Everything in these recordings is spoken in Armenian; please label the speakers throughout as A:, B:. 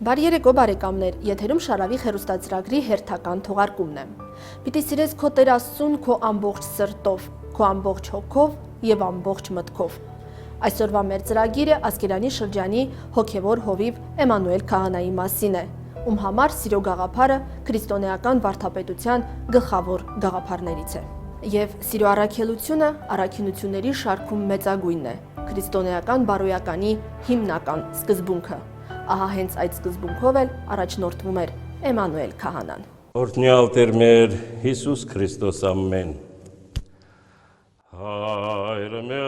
A: Բարի երեկո բարեկամներ, եթերում Շարավի հեռուստածրագրի հերթական թողարկումն է։ Պիտի սիրես քո Տեր Աստծուն քո ամբողջ սրտով, քո ամբողջ հոգով եւ ամբողջ մտքով։ Այսօրվա մեր ծրագիրը Ասկերանի շրջանի հոգևոր հովիվ Էմանուել քահանայի մասին է, ում համար սիրո գաղափարը քրիստոնեական վարդապետության գլխավոր գաղափարներից է։ Եվ սիրո առաքելությունը առաքինությունների շարքում մեծագույնն է, քրիստոնեական բարոյականի հիմնական սկզբունքը։ Ահա հենց այդ սկզբունքով էլ առաջնորդվում էր Էմանուել քահանան։
B: Օրհնյալ Տեր մեր Հիսուս Քրիստոս ամեն։ Հայր մեր,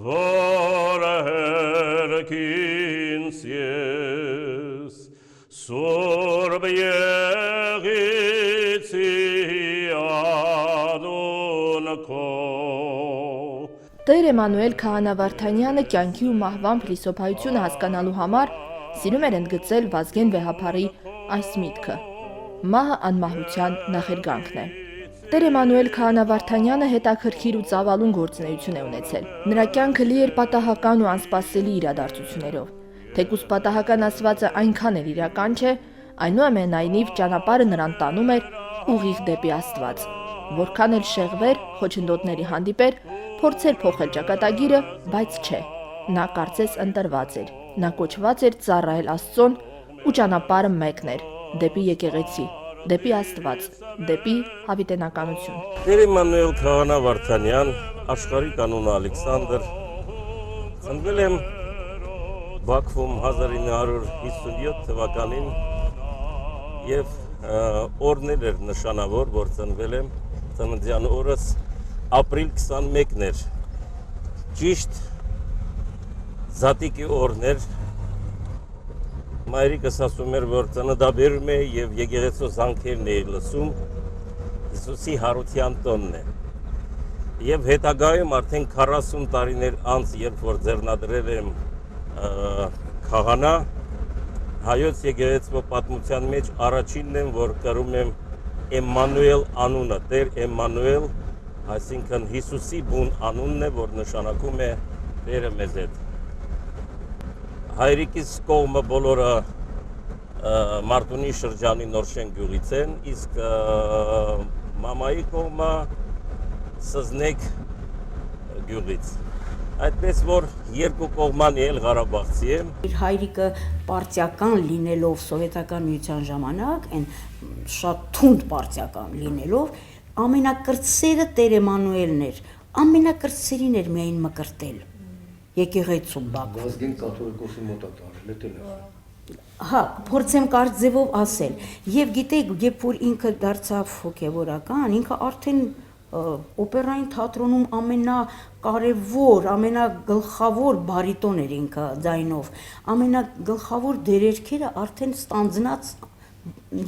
B: որը հերքինս ես, սուրբ եղիցի անուն քո։
A: Տեր Էմանուել քահանա Վարդանյանը կյանքի ու մահվան փիլիսոփայությունը հասկանալու համար սիրում էր ընդգծել Վազգեն Վեհափարի այս միտքը. մահը անմահության նախերգանքն է։ Տեր Էմանուել քահանա Վարդանյանը հետաքրքիր ու ծավալուն գործունեություն է ունեցել։ Նրա կյանքը լի էր պատահական ու անսպասելի իրադարձություններով։ Թեկուզ պատահական ասվածը այնքան էլ իրական չէ, այնուամենայնիվ ճանապարհը նրան տանում էր ուղիղ դեպի Աստված։ Որքան էլ շեղվեր, խոչընդոտների հանդիպեր, փորձեր փոխել ճակատագիրը, բայց չէ։ Նա կարծես ընտրված էր, նա կոչված էր ծառայել Աստծուն ու ճանապարհը մեկն էր՝ դեպի եկեղեցի, դեպի Աստված, դեպի հավիտենականություն։
B: Տեր Էմանուել քահանա Վարդանյան, աշխարհիկ անունը Ալեքսանդր, ծնվել եմ Բաքվում 1957 թվականին եւ օրն էր նշանավոր, որ ծնվել եմ, ծննդյան օրս ապրիլ 21-ն էր, ճիշտ Զատիկի օրն էր, մայրիկս ասում էր, որ ծննդաբերում է և եկեղեցու զանգերն էի լսում, Հիսուսի հարության տոնն է։ Եվ հետագայում արդեն 40 տարիներ անց, երբ որ ձեռնադրել եմ քահանա, հայոց եկեղեցու պատմության մեջ առաջինն եմ, որ կրում եմ Էմանուել անունը, Տեր Էմանուել, այսինքն Հիսուսի բուն անունն է, որ նշանակում է Տերը մեզ հետ։ Հայրիկիս կողմը բոլորը Մարտունի շրջանի Նորշեն գյուղից են, իսկ մամայի կողմը Սզնեկ գյուղից։ Այդպես որ երկու կողմանի էլ Ղարաբաղցի եմ։
C: Իր հայրիկը պարտիական լինելով սովետական միության ժամանակ, այն շատ թունդ պարտիական լինելով, ամենակրտսերը Տեր Էմանուելն էր, ամենակրտսերին էր միայն մկրտել եկեղեցու Բաքվում։
D: Վազգեն կաթոլիկոսի մոտ արել է դել։
C: Հա, փորձեմ կարճ ձևով ասել։ Եվ գիտեք, երբ որ ինքը դարձավ հոգևորական, ինքը արդեն օպերային թատրոնում ամենակարևոր, ամենագլխավոր բարիտոն էր ինքը ձայնով, ամենագլխավոր դերերքերը արդեն ստանձնած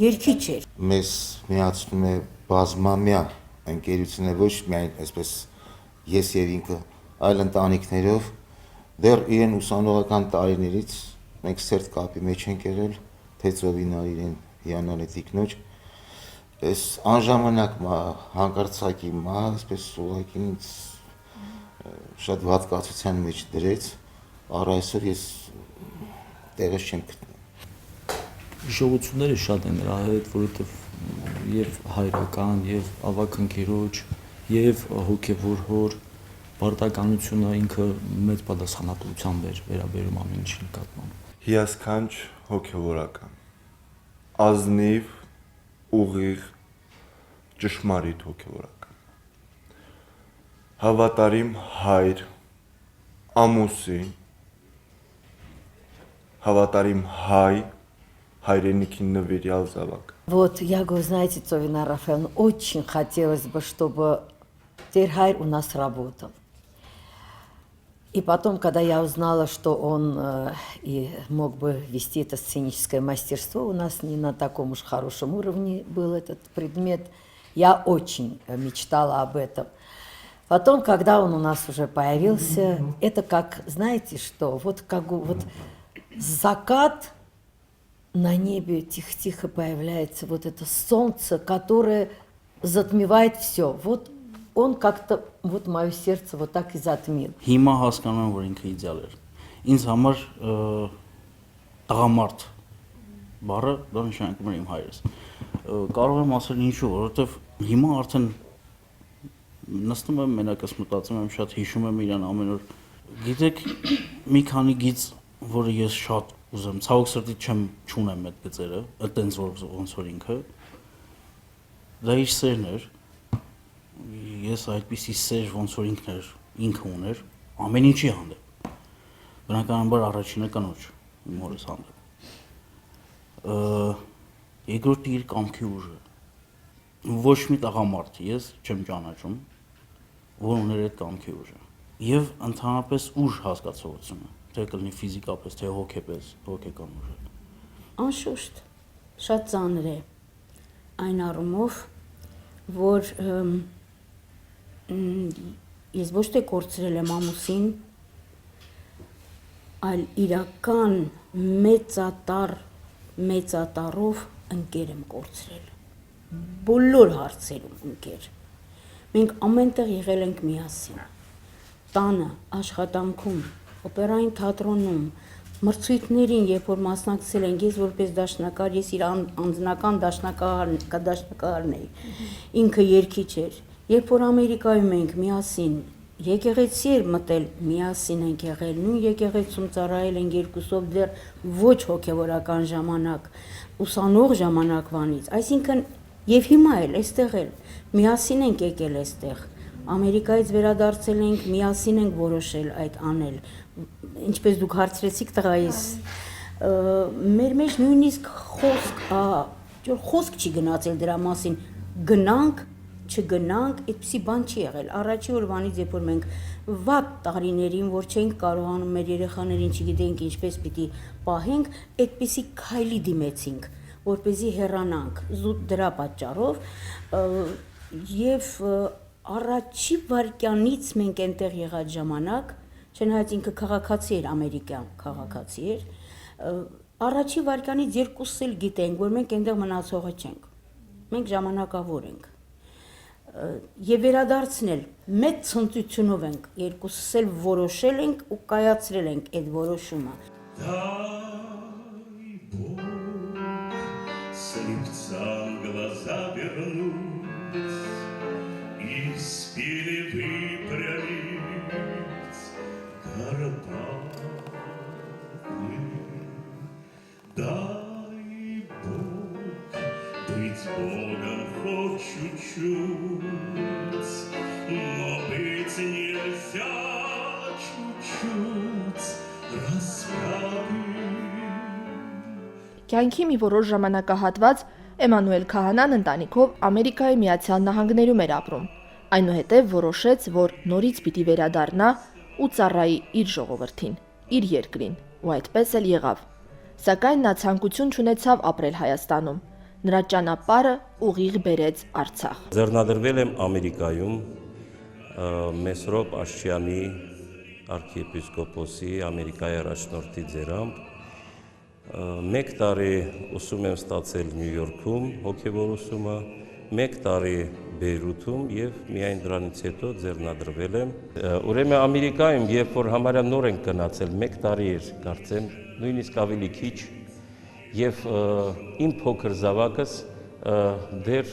C: երգիչ էր։
E: Մեզ միացնում է բազմամյա ընկերությունը, ոչ միայն այսպես ես եւ ինքը, այլ ընտանիքներով, դեռ իրեն ուսանողական տարիներից մենք սերտ կապի մեջ ենք եղել, թե ծովինար իրեն հիանալի տիկնոջ, այս անժամանակ հանկարծակի այսպես ուղղակի շատ վատ կացության մեջ դրեց, առ այսօր ես տեղս չեմ գտնում։
F: Հիշողությունները շատ են նրա հետ, որովհետև եւ հայրական, եւ ավագ ընկերոջ, եւ հոգեվոր հոր բարդականությունը ինքը մեծ պատասխանատվությամբ էր վերաբերում ամեն ինչի նկատմամբ։
G: Հիասքանչ հոգևորական, ազնիվ, ուղիղ, ճշմարիտ հոգևորական, հավատարիմ հայր, ամուսին, հավատարիմ հայ, հայրենիքի նվիրյալ զավակ։
C: Вот, я говорю, знаете, Цовина Рафаэловна, очень хотелось бы, чтобы Терхайр у нас работал. И потом, когда я узнала, что он и мог бы вести это сценическое мастерство, у нас не на таком уж хорошем уровне был этот предмет, я очень мечтала об этом. Потом, когда он у нас уже появился, это как, знаете что, вот как вот закат, на небе тихо-тихо появляется вот это солнце, которое затмевает все. Вот он как-то вот мое сердце вот так и затмил.
F: Հիմա հասկանում եմ, որ ինքը իդեալ էր։ Ինձ համար տղամարդ բառը դա նշանակում է իմ հայրս։ Կարող եմ ասել ինչու, որովհետև հիմա արդեն նստում եմ մենակս մտածում եմ, շատ հիշում եմ իրան ամեն օր։ Գիտեք, մի քանի գիծ, որը ես շատ ուզեմ, ցավոք սրտի չունեմ այդ գծերը, այտենց ոնց որ ինքը դա իր սերն էր։ Ես այդպիսի սեր ոնց որ ինքը ուներ, ամեն ինչի հանդեպ։ Բնականաբար առաջինը կնոջ իմ հորս հանդեպ։ Երկրորդը իր կամքի ուժը։ Ոչ մի տղամարդ ես չեմ ճանաչում, որ ուներ այդ կամքի ուժը։ Եվ ընդհանրապես ուժ հասկացողությունը, թե կլինի ֆիզիկապես, թե հոգեպես, հոգեկան ուժը։
H: Անշուշտ, շատ ծանր է այն առումով, որ ես ոչ թե կորցրել եմ ամուսին, այլ իրական մեծատառով ընկեր եմ կորցրել, բոլոր հարցերում ընկեր, մենք ամենտեղ եղել ենք միասին, տանը, աշխատանքում, օպերային թատրոնում, մրցույթներին, երբ որ մասնակցել ենք, ես որպես դաշնակահար, ես իր անձնական դաշնակահարն էի, ինքը երգիչ էր, երբ որ Ամերիկայում ենք միասին, եկեղեցի էր մտել, միասին ենք եղել, նույն եկեղեցում ծառայել ենք երկուսով դեռ ոչ հոգևորական ժամանակ, ուսանող ժամանակվանից, այսինքն եւ հիմա էլ այստեղ էլ միասին ենք եկել այստեղ, Ամերիկայից վերադարձել ենք, միասին ենք որոշել այդ անել, ինչպես դուք հարցրեցիք տղայիս, մեր մեջ նույնիսկ խոսք չի գնացել դրա մասին, գնանք, չգնանք, այդպիսի բան չի եղել, առաջի օրվանից երբ որ մենք վատ տարիներին, որ չենք կարողանում մեր երեխաներին չգիտենք ինչպես պիտի պահենք, այդպիսի քայլի դիմեցինք, որպեսզի հեռանանք, զուտ դրա պատճառով եւ առաջի վարքյանից մենք այնտեղ եղած ժամանակ, չնայած ինքը քաղաքացի էր, ամերիկյան քաղաքացի էր, առաջի վարքյանից երկուսս էլ գիտենք, որ մենք այնտեղ մնացողը չենք, մենք ժամանակավոր ենք, եւ վերադարձնել մեծ ցնծությունով ենք, երկուսս էլ որոշել ենք ու կայացրել ենք այդ որոշումը։
I: Спины выпрямить Карпаты. Дай Бог быть Богом хоть чуть-чуть, но быть нельзя чуть-чуть расправить.
A: Կյանքի մի որոշ ժամանակահատված Էմանուել Քահանան ընտանիքով Ամերիկայի Միացյալ Նահանգներում էր ապրում, այնուհետև որոշեց, որ նորից պիտի վերադառնա ու ծառայի իր ժողովրդին, իր երկրին, ու այդպես էլ եղավ։ Սակայն նա ցանկություն չունեցավ ապրել Հայաստանում, նրա ճանապարհը ուղիղ բերեց Արցախ։
B: Ձեռնադրվել եմ Ամերիկայում Մեսրոպ Աշչյանի արքիեպիսկոպոսի Ամերիկայի առաջնորդի ձեռամբ 1 տարի ուսում եմ ստացել Նյու Յորքում հոգևոր ուսումը, 1 տարի Բեյրութում եւ միայն դրանից հետո ձեռնադրվել եմ։ Ուրեմն Ամերիկայում, երբ որ համարյա նոր ենք գնացել, 1 տարի էր, կարծեմ, նույնիսկ ավելի քիչ, եւ իմ փոքր զավակս դեռ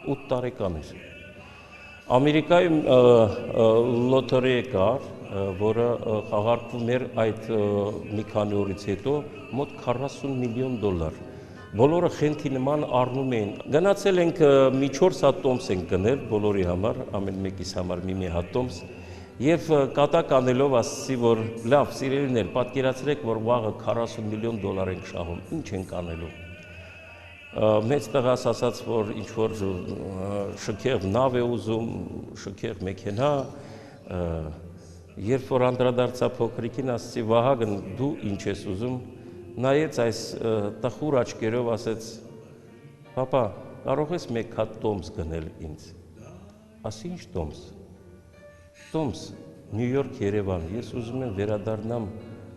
B: 8 տարեկան էր։ Ամերիկայում լոտորի կար, որը խաղարկվում էր այդ մի քանի օրից հետո մոտ $40 միլիոն։ Բոլորը խենթի նման առնում էին։ Գնացել ենք մի 4 հատ տոմս ենք գնել բոլորի համար, ամեն մեկիս համար մի հատ տոմս, եւ կատակ անելով ասացի, որ լավ, սիրելիներ, պատկերացրեք, որ վաղը $40 միլիոն ենք շահում, ինչ ենք անելու։ Մեծ տղաս ասաց, որ ինչ որ շքեղ նավ է ուզում, շքեղ մեքենա, երբ որ անդրադարձա փոքրիկին, ասացի, Վահագն, դու ինչ ես ուզում, նայեց այս տխուր աչքերով, ասեց, պապա, կարող ես 1 հատ տոմս գնել ինձ։ Ասի, ինչ տոմս։ Տոմս, Նյու Յորք, Երևան, ես ուզում եմ վերադառնամ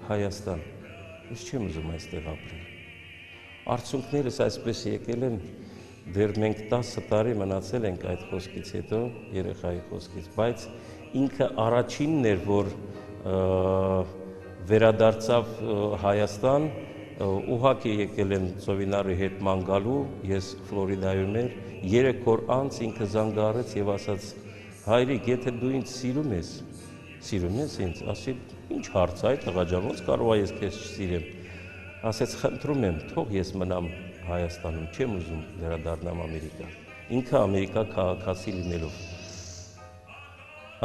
B: Հայաստան, ես չեմ ուզում այստեղ ապրել։ Արդյունքներս այսպես եկել են, դեռ մենք 10 տարի մնացել ենք այդ խոսքից հետո, երեխայի խոսքից, բայց ինքը առաջինն էր, որ վերադարձավ Հայաստան, ուղղակի եկել են Ծովինարի հետ ման գալու, ես Ֆլորիդայում էր, 3 օր անց ինքը զանգահարեց եւ ասաց. «Հայրիկ, եթե դու ինձ սիրում ես ինձ», ասի, «Ինչ հարց է, տղա ջան, ոնց կարող ես քեզ չսիրեմ»։ Ասեց, «Խնդրում եմ, թող ես մնամ Հայաստանում, չեմ ուզում վերադառնամ Ամերիկա»։ Ինքը Ամերիկա քաղաքացի լինելով։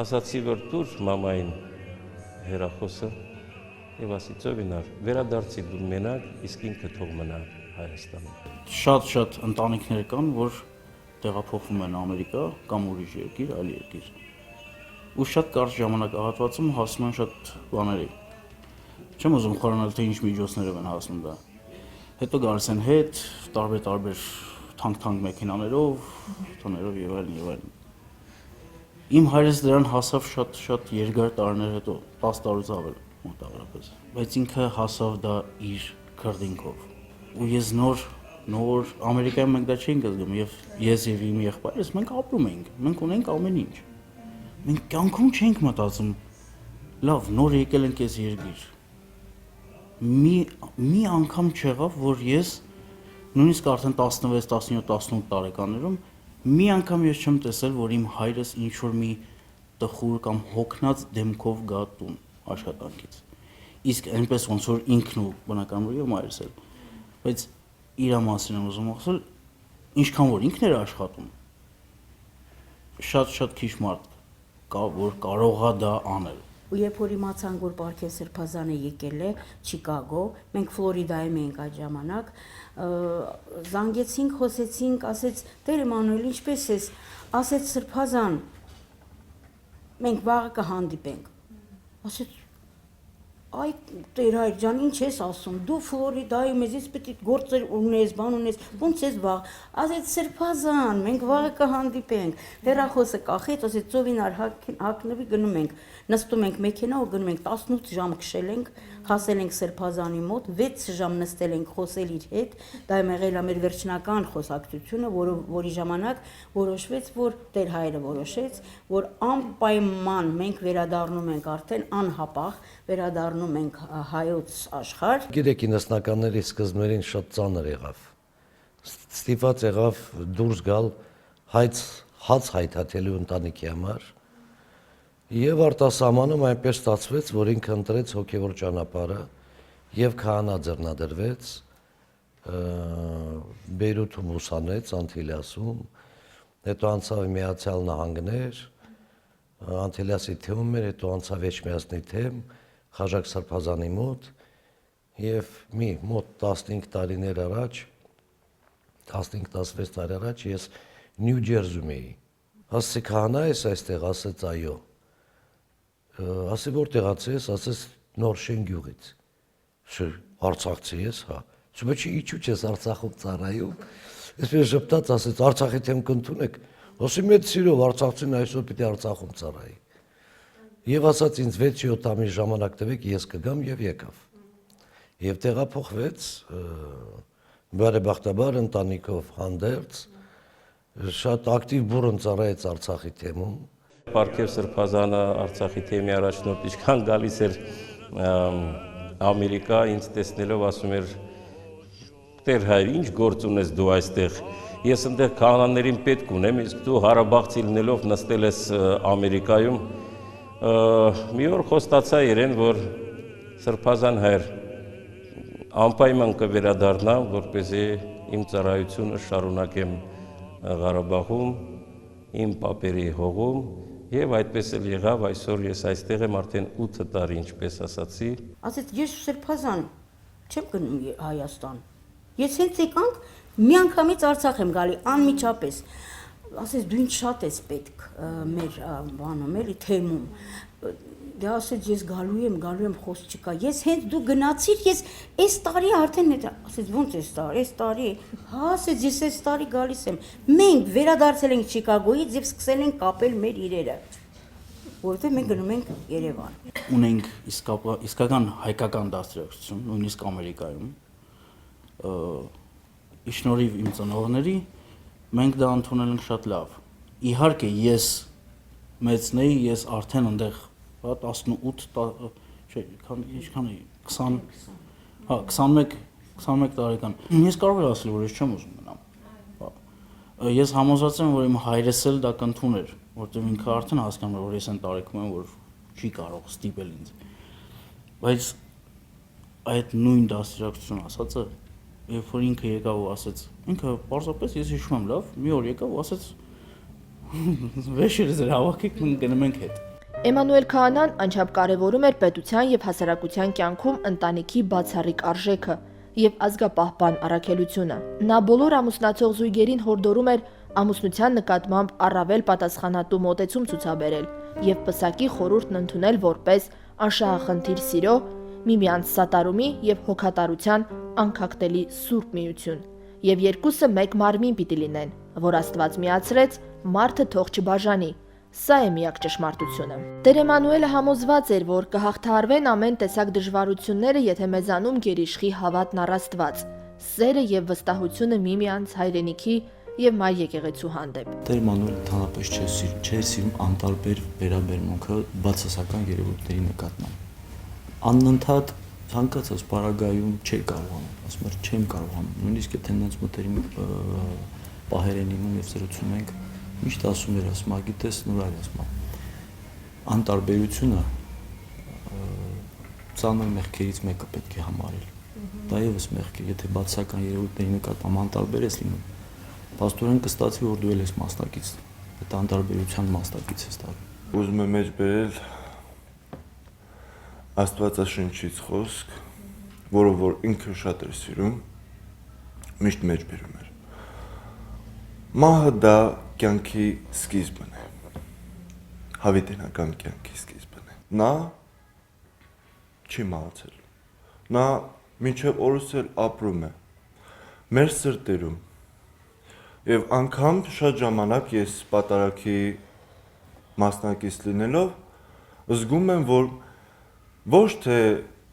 B: Ասացի, որ դուր մամային հեռախոսը եւ ասի, «Ծովինար, վերադարձի դու մենակ, իսկ ինքը թող մնա Հայաստանում»։
J: Շատ ընտանիքներ կան, որ տեղափոխվում են Ամերիկա կամ ուրիշ երկիր, այլ երկիր։ Ու շատ կարճ ժամանակահատվածում հասնում են շատ բաների։ Չեմ ուզում խորանալ, թե ինչ միջոցներով են հասնում դա։ Հետո գալիս են հետ, տարբեր թանկ մեքենաներով, տներով եւ այլն։ Իմ հայրս դրան հասավ շատ երկար տարիներ հետո, 10 տարուց ավել մոտավորապես։ Բայց ինքը հասավ դա իր քրդինքով։ Ու ես նոր Ամերիկայում մենք դա չենք զգում եւ ես եւ իմ եղբայրս մենք ապրում ենք, մենք ունենք ամեն ինչ։ Մենք կյանքում չենք մտածում, լավ, նոր եկել ենք այս երկիր։ Մի անգամ չեղավ, որ ես նույնիսկ արդեն 16, 17, 18 տարեկաններում մի անգամ ես չեմ տեսել, որ իմ հայրս ինչ որ մի տխուր կամ հոգնած դեմքով գա տուն աշխատանքից։ Իսկ այնպես ոնց որ ինքն ու բնականաբար մայրս էլ։ Բայց իր մասին եմ ուզում ասել, ինչքան որ ինքն էր աշխատում, շատ քիչ մարդ կա, որ կարողա դա անել։
H: Ու երբ որ իմացանք, որ Պարքև Սրբազանը եկել է Չիկագո, մենք Ֆլորիդայում էինք այդ ժամանակ, զանգեցինք, խոսեցինք, ասեց, Տեր Էմանուել, ինչպես ես, ասեց Սրբազան, մենք վաղը կհանդիպենք։ Ասեց, այ Տեր հայր ջան, ինչ ես ասում, դու Ֆլորիդայում ես, պետք է գործեր ունես, բան ունես, ոնց ես վաղ։ Ասեց Սրբազան, մենք վաղը կհանդիպենք։ Հեռախոսը կախեց, ասեց Ծովինար հագնվի գնում ենք։ Նստում ենք մեքենա ու գնում ենք 18 ժամ քշել ենք, հասել ենք Սրբազանի մոտ, 6 ժամ նստել ենք խոսել իր հետ, դա եղել է մեր վերջնական խոսակցությունը, որի ժամանակ որոշվեց, որ Տեր հայրը որոշեց, որ անպայման մենք վերադառնում ենք արդեն անհապաղ, վերադառնում ենք հայոց աշխարհ։
K: Գիտեք, 90-ականների սկզբներին շատ ծանր եղավ։ Ստիպված եղավ դուրս գալ հաց հայթաթելու ընտանիքի համար։ Եվ արտասահմանում այնպես ստացվեց, որ ինքը ընտրեց հոգևոր ճանապարհը եւ քահանա ձեռնադրվեց, Բեյրութում ուսանեց, Անտիլիասում, հետո անցավ Միացյալ Նահանգներ, Անտիլիասի թեմում էր, հետո անցավ Էջմիածնի թեմ, Խաժակ Սրբազանի մոտ եւ մի մոտ 15 տարիներ առաջ, 15-16 տարի առաջ ես Նյու Ջերզում էի։ Ասեցի քահանա ես այստեղ, ասեց այո։ Ասի որտեղացի ես, ասես նոր Շենգյուղից։ Արցախցի ես, հա։ Շուտի ինչու՞ չես Արցախում ծառայում։ Այսպես ժպտաց, ասեց Արցախի թեմ կընդունեք։ Ասի մեծ սիրով Արցախցին այսօր պիտի Արցախում ծառայի։ Եվ ասաց ինձ 6-7 ամիս ժամանակ տվեք, ես կգամ եւ եկավ։ Եվ տեղափոխվեց բարեբախտաբար ընտանիքով հանդերձ շատ ակտիվ բուրըն ծառայեց Արցախի թեմում։
B: Պարքև Սրբազանը Արցախի թեմի առաջնորդ ինչքան գալիս էր Ամերիկա, ինձ տեսնելով ասում էր Տեր հայր, ինչ գործ ունես դու այստեղ։ Ես այնտեղ քահանաներին պետք ունեմ, իսկ դու Հարաբաղցի լինելով նստել ես Ամերիկայում։ Մի օր խոստացա իրեն, որ Սրբազան հայր անպայման կվերադառնամ, որպեսզի իմ ծառայությունը շարունակեմ Ղարաբաղում, իմ պապերի հողում, եւ այդպես էլ եղավ, այսօր ես այստեղ եմ արդեն 8 տարի, ինչպես ասացի։
H: Ասեց, ես Սրբազան չեմ գնում Հայաստան։ Ես հենց եկանք միանգամից Արցախ եմ գալի, անմիջապես։ Ասեց, դու ինչ շատ ես պետք մեր բանում էլի թեմում։ Դե ասեց, ես գալու եմ, խոսք չկա։ Ես հենց դու գնացիր, ես այս տարի արդեն ասեց, ոնց այս տարի։ Հա, ասեց, ես այս տարի գալիս եմ։ Մենք վերադարձել ենք Չիկագոյից եւ սկսել ենք կապել մեր իրերը, որովհետեւ մենք գնում ենք Երևան։
J: Ունենք իսկական հայկական դաստրակցություն, նույնիսկ Ամերիկայում։ Իշնորհիվ իմ ծնողների մենք դա ընդունել ենք շատ լավ։ Իհարկե ես մեծն էի, ես արդեն այնտեղ 18 չէ, ինչքան էի 21 տարեկան։ Ես կարող եմ ասել, որ ես չեմ ուզում մնամ։ Ես համոզված եմ, որ իմ հայրս էլ դա կընդուներ, որտեղ ինքը արդեն հասկանում է, որ ես այն տարեկում եմ, որ չի կարող ստիպել ինձ։ Բայց այդ նույն դաստիարակություն ասածը, երբ որ ինքը եկավ ու ասեց, ինքը պարզապես ես հիշում եմ լավ, մի օր եկավ ու ասեց վեշերը ձեր հավաքեք, մենք գնում ենք հետ։
A: Էմանուել Քահանան անչափ կարևորում էր պետության եւ հասարակության կյանքում ընտանիքի բացառիկ արժեքը եւ ազգապահպան առաքելությունը։ Նա բոլոր ամուսնացող զույգերին հորդորում էր ամուսնության նկատմամբ առավել պատասխանատու մոտեցում ցուցաբերել եւ պսակի խորհուրդն ընդունել որպես անշահախնդիր սիրո, միմյանց սատարումի եւ հոգատարության անքակտելի սուրբ միություն։ Եվ երկուսը մեկ մարմին պիտի լինեն, որ Աստված միացրեց, մարդը թող չբաժանի։ Սա է միակ ճշմարտությունը։ Տեր Էմանուելը համոզված էր, որ կհաղթահարվեն ամեն տեսակ դժվարությունները, եթե մեզանում գերիշխի հավատն առ Աստված, սերը եւ վստահությունը միմյանց, հայրենիքի եւ մայր եկեղեցու հանդեպ։
F: Տեր Էմանուելը ընդհանրապես չէր սիրում անտարբեր վերաբերմունքը բացասական երևույթների նկատմամբ։ Անընդհատ ցանկացած պարագայում չէր կարողանում, ասում էր չեմ կարողանում, նույնիսկ եթե այնց մտերիմ պահեր են ինում եւ զրուցում ենք, միշտ ասում էր, ասում, գիտես, նորայր ասում, անտարբերությունը ծանր մեղքերից մեկը պետք է համարել։ Դա եւս մեղք է, եթե բացասական երևույթների նկատմամբ անտարբեր ես լինում, փաստորեն կստացվի, որ դու ես մասնակից, այդ անտարբերության մասնակից ես դառնում։
G: Ուզում եմ մեջ բերել Աստվածաշնչից խոսք, որը որ ինքը շատ էր սիրում, միշտ մեջ բերում էր։ Մահը դա կյանքի սկիզբն է, հավիտենական կյանքի սկիզբն է։ Նա չի մահացել, նա մինչև օրս էլ ապրում է, մեր սրտերում։ Եվ անգամ շատ ժամանակ ես պատարագի մասնակից լինելով, զգում եմ, որ ոչ թե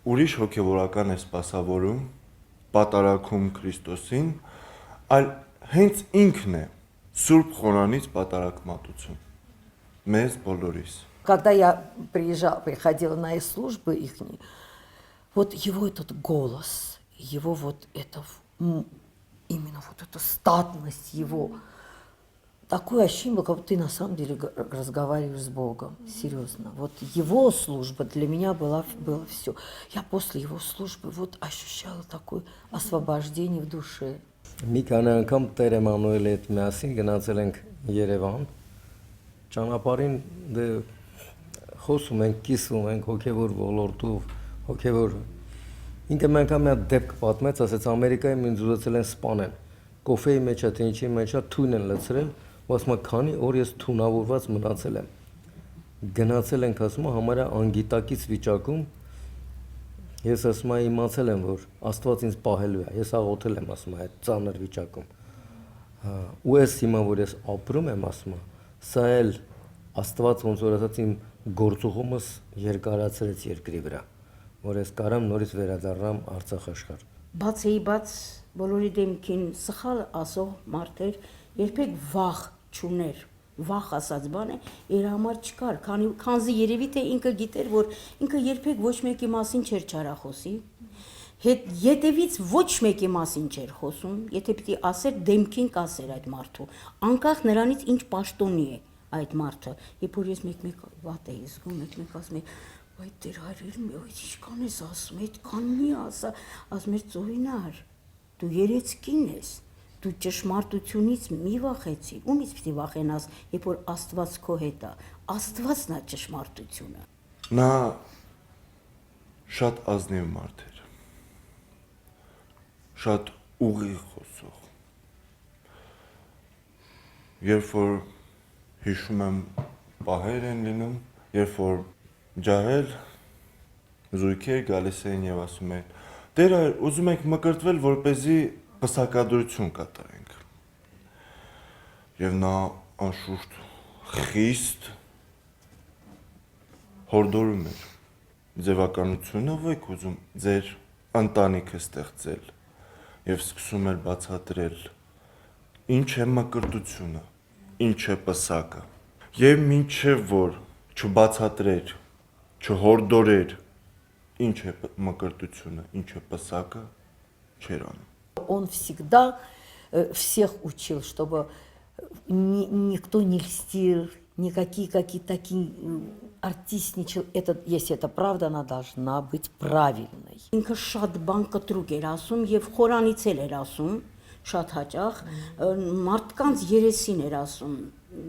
G: ուրիշ հոգևորական է սպասավորում, պատարագում Քրիստոսին, այլ հենց ինքն է Սուրբ Խորանից պատարագմատություն, մեզ բոլորիս։
C: Когда я приходила на их службы ихние, вот его этот голос, его вот это, именно вот эта статность его, такое ощущение, как будто ты на самом деле разговариваешь с Богом, серьезно. Вот его служба для меня было все. Я после его службы вот ощущала такое освобождение в душе.
L: Մի քանի անգամ Տեր Էմանուելի հետ միասին գնացել ենք Երևան։ Ճանապարհին դե խոսում ենք, կիսվում ենք հոգևոր ոլորտով, հոգևոր։ Ինքը մի անգամ մի հատ դեպք պատմեց, ասեց Ամերիկայում ինձ ուզեցել են սպանեն։ Կոֆեի մեջ է, թե ինչի մեջ է, թույն են լցրել, ու ասում է, քանի օր ես թունավորված մնացել եմ։ Գնացել ենք, ասում է, համարյա անգիտակից վիճակում։ Ես ասում եմ, իմացել եմ, որ Աստված ինձ պահելու է, ես աղոթել եմ, ասում եմ, այդ ծանր վիճակում։ Ու ես հիմա, որ ես ապրում եմ, ասում եմ, սա էլ Աստված ոնց որ ասած իմ գործուղումս երկարացրեց երկրի վրա, որ ես կարամ նորից վերադառնամ Արցախ աշխարհ։
H: Բացի բաց բոլորի դեմքին սխալ ասող մարդեր երբեք վախ չուներ, վախ ասած բան է իր համար չկար, քանզի երևի թե ինքը գիտեր, որ ինքը երբեք ոչ մեկի մասին չէր չարախոսի, հետևից ոչ մեկի մասին չէր խոսում, եթե պիտի ասեր դեմքին կասեր այդ մարդու, անկախ նրանից ինչ պաշտոնի է այդ մարդը, երբ որ ես մեկ-մեկ վատ էի զգում, մեկ-մեկ ասում եմ, այ Տեր հայրեր, այդ ինչքան ես ասում, այդքան մի ասա, ասում էր Ծովինար, դու երեցկին ես, դու ճշմարտությունից մի վախեցի, ումից պիտի վախենաս, երբ որ Աստված քո հետ է, Աստվածն է ճշմարտությունը։
G: Նա շատ ազնիվ մարդ էր, շատ ուղիղ խոսող։ Երբ որ հիշում եմ պահեր են լինում, երբ որ ջահել զույգեր գալիս էին եւ ասում էին. «Տեր այր, ուզում ենք մկրտվել, որպեսզի պսակադրություն կատարենք»։ Եվ նա անշուշտ խիստ հորդորում էր ձևականությունը, ով եք ուզում ձեր ընտանիքը ստեղծել եւ սկսում էր բացատրել ինչ է մկրտությունը, ինչ է պսակը։ Եվ մինչև որ չբացատրեր, չհորդորեր, ինչ է մկրտությունը, ինչ է պսակը, չէր անում։
C: Он всегда всех учил, чтобы никто не льстил, никакие какие-то такие артистничал. Если это правда, она должна быть правильной.
H: Ինքը շատ բան կտրուկ էր ասում եւ խորանից էլ էր ասում, շատ հաճախ մարդկանց երեսին էր ասում.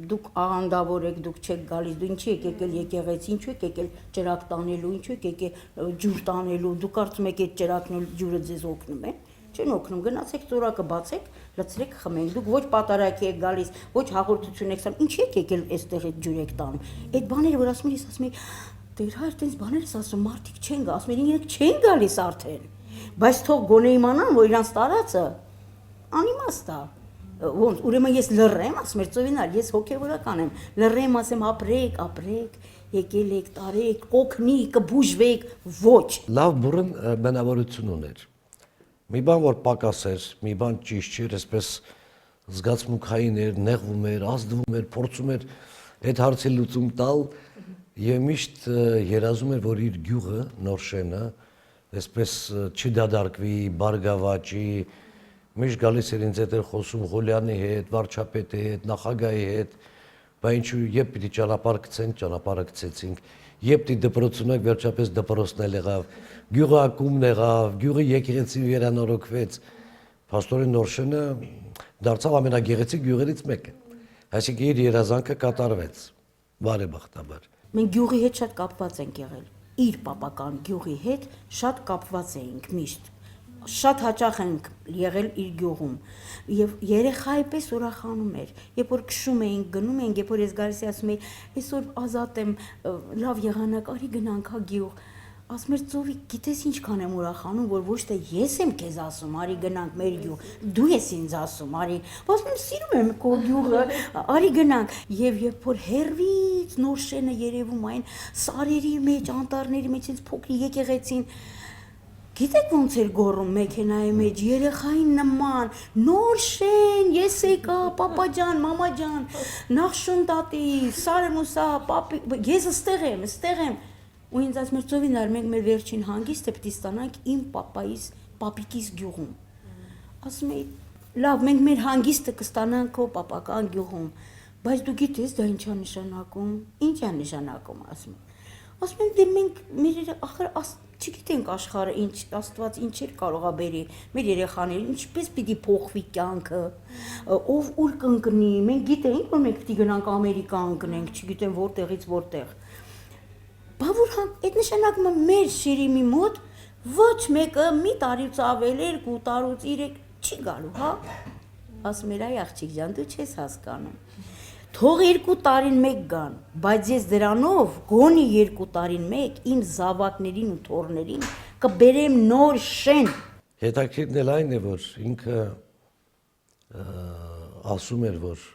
H: Դուք աղանդավոր եք, դուք չեք գալիս, դու ինչի եք եկել եկեղեցի, ինչու եք եկել ճրակ տանելու, ինչու եք եկել ջուր տանելու, դուք կարծում եք այդ ճրակն ու ջուրը ձեզ օգնում է։ Չեն օգնում, գնացեք ծորակը բացեք, լցրեք, խմեք։ Դուք ոչ պատարագ եք գալիս, ոչ հաղորդություն եք ստանում, ինչի եք եկել այստեղ այդ ջուր եք տանում։ Այդ բաները որ ասում ես, ասում եք, դեր հայր տենց բաներ ես ասում, մարդիկ չեն գա, ասում են, իրենք չեն գալիս արդեն։ Բայց թող գոնե իմանան, որ իրանց տարածը անիմաստ է։ Ոնց, ուրեմն ես լռեմ, ասում եմ, ծովինար, ես հոգևորական եմ, լռեմ, ասեմ, ապրեք, եկել եք, տարեք, օգնի, կբուժվեք, ոչ։
K: Լավ բուրըն բնավորություն ուներ։ Մի բան որ պակաս էր, մի բան ճիշտ չէր, այսպես զգացմունքային էր, նեղվում էր, ազդվում էր, փորձում էր այդ հարցի լուծում տալ եւ միշտ երազում էր, որ իր գյուղը, Նորշենը, այսպես չդադարկվի, բարգավաճի, միշտ գալիս էր ինձ հետ խոսում Ղուլյանի հետ, վարչապետի հետ, նախագահի հետ, բայց ինչու երբ պիտի ճանապարհ գցենք, ճանապարհը գցեցինք, երբ պիտի դպրոցում եք, վերջապես դպրոցն էլ եղավ, գյուղը ակումբն եղավ, գյուղը եկեղեցի վերանորոգվեց, Փաստորեն Նորշենը դարձավ ամենագեղեցիկ գյուղերից մեկը, այսինքն իր երազանքը կատարվեց, բարեբախտաբար։
H: Մենք գյուղի հետ շատ կապված ենք եղել, իր պապական գյուղի հետ շատ կապված էինք միշտ։ Շատ հաճախ ենք եղել իր գյուղում եւ երեխայի պես ուրախանում էր երբ որ քշում էինք գնում էինք երբ որ ես գալիս ասում էի այսօր ազատ եմ լավ եղանակ արի գնանք հա գյուղ ասում էր ծովի գիտես ինչքան եմ ուրախանում որ ոչ թե ես եմ քեզ ասում արի գնանք մեր գյուղ դու ես ինձ ասում արի ասում եմ սիրում եմ քո գյուղը արի գնանք եւ երբ որ հերվից Նորշենը երևում այն սարերի մեջ անտառների մեջ ինձ փոքրի եկեղեցին Գիտեք ոնց էր գոռում մեքենայի մեջ երեխային նման Նորշեն ես եկա պապա ջան մամա ջան Նախշուն տատի սարեմ ու սա պապի ես ստեղ եմ ու ինձ ասում էր ծովինար մենք մեր վերջին հանգիստը պիտի ստանանք իմ պապայիս պապիկիս գյուղում ասում էի լավ մենք մեր հանգիստը կստանանք քո պապական գյուղում բայց դու գիտես դա ինչ է նշանակում ասում եմ դե մենք մեր ախր չգիտենք աշխարհը ինչ Աստված ինչեր կարող է բերի մեր երեխաներին ինչպես պիտի փոխվի կյանքը ով ուր կընկնի մենք գիտենք որ մենք պիտի գնանք Ամերիկա ընկնենք չգիտեմ որտեղից որտեղ բա որ այդ նշանակում է մեր շիրիմի մոտ ոչ մեկը մի տարուց ավել 2 տարուց 3 չի գալու հա ասում էր այ աղջիկ ջան դու չես հասկանում Թող 2 տարին մեկ գան, բայց ես դրանով գոնի 2 տարին մեկ իմ զավակներին ու թոռներին կբերեմ Նորշեն։
K: Հետաքրքիրն էլ այն է, որ ինքը ասում էր, որ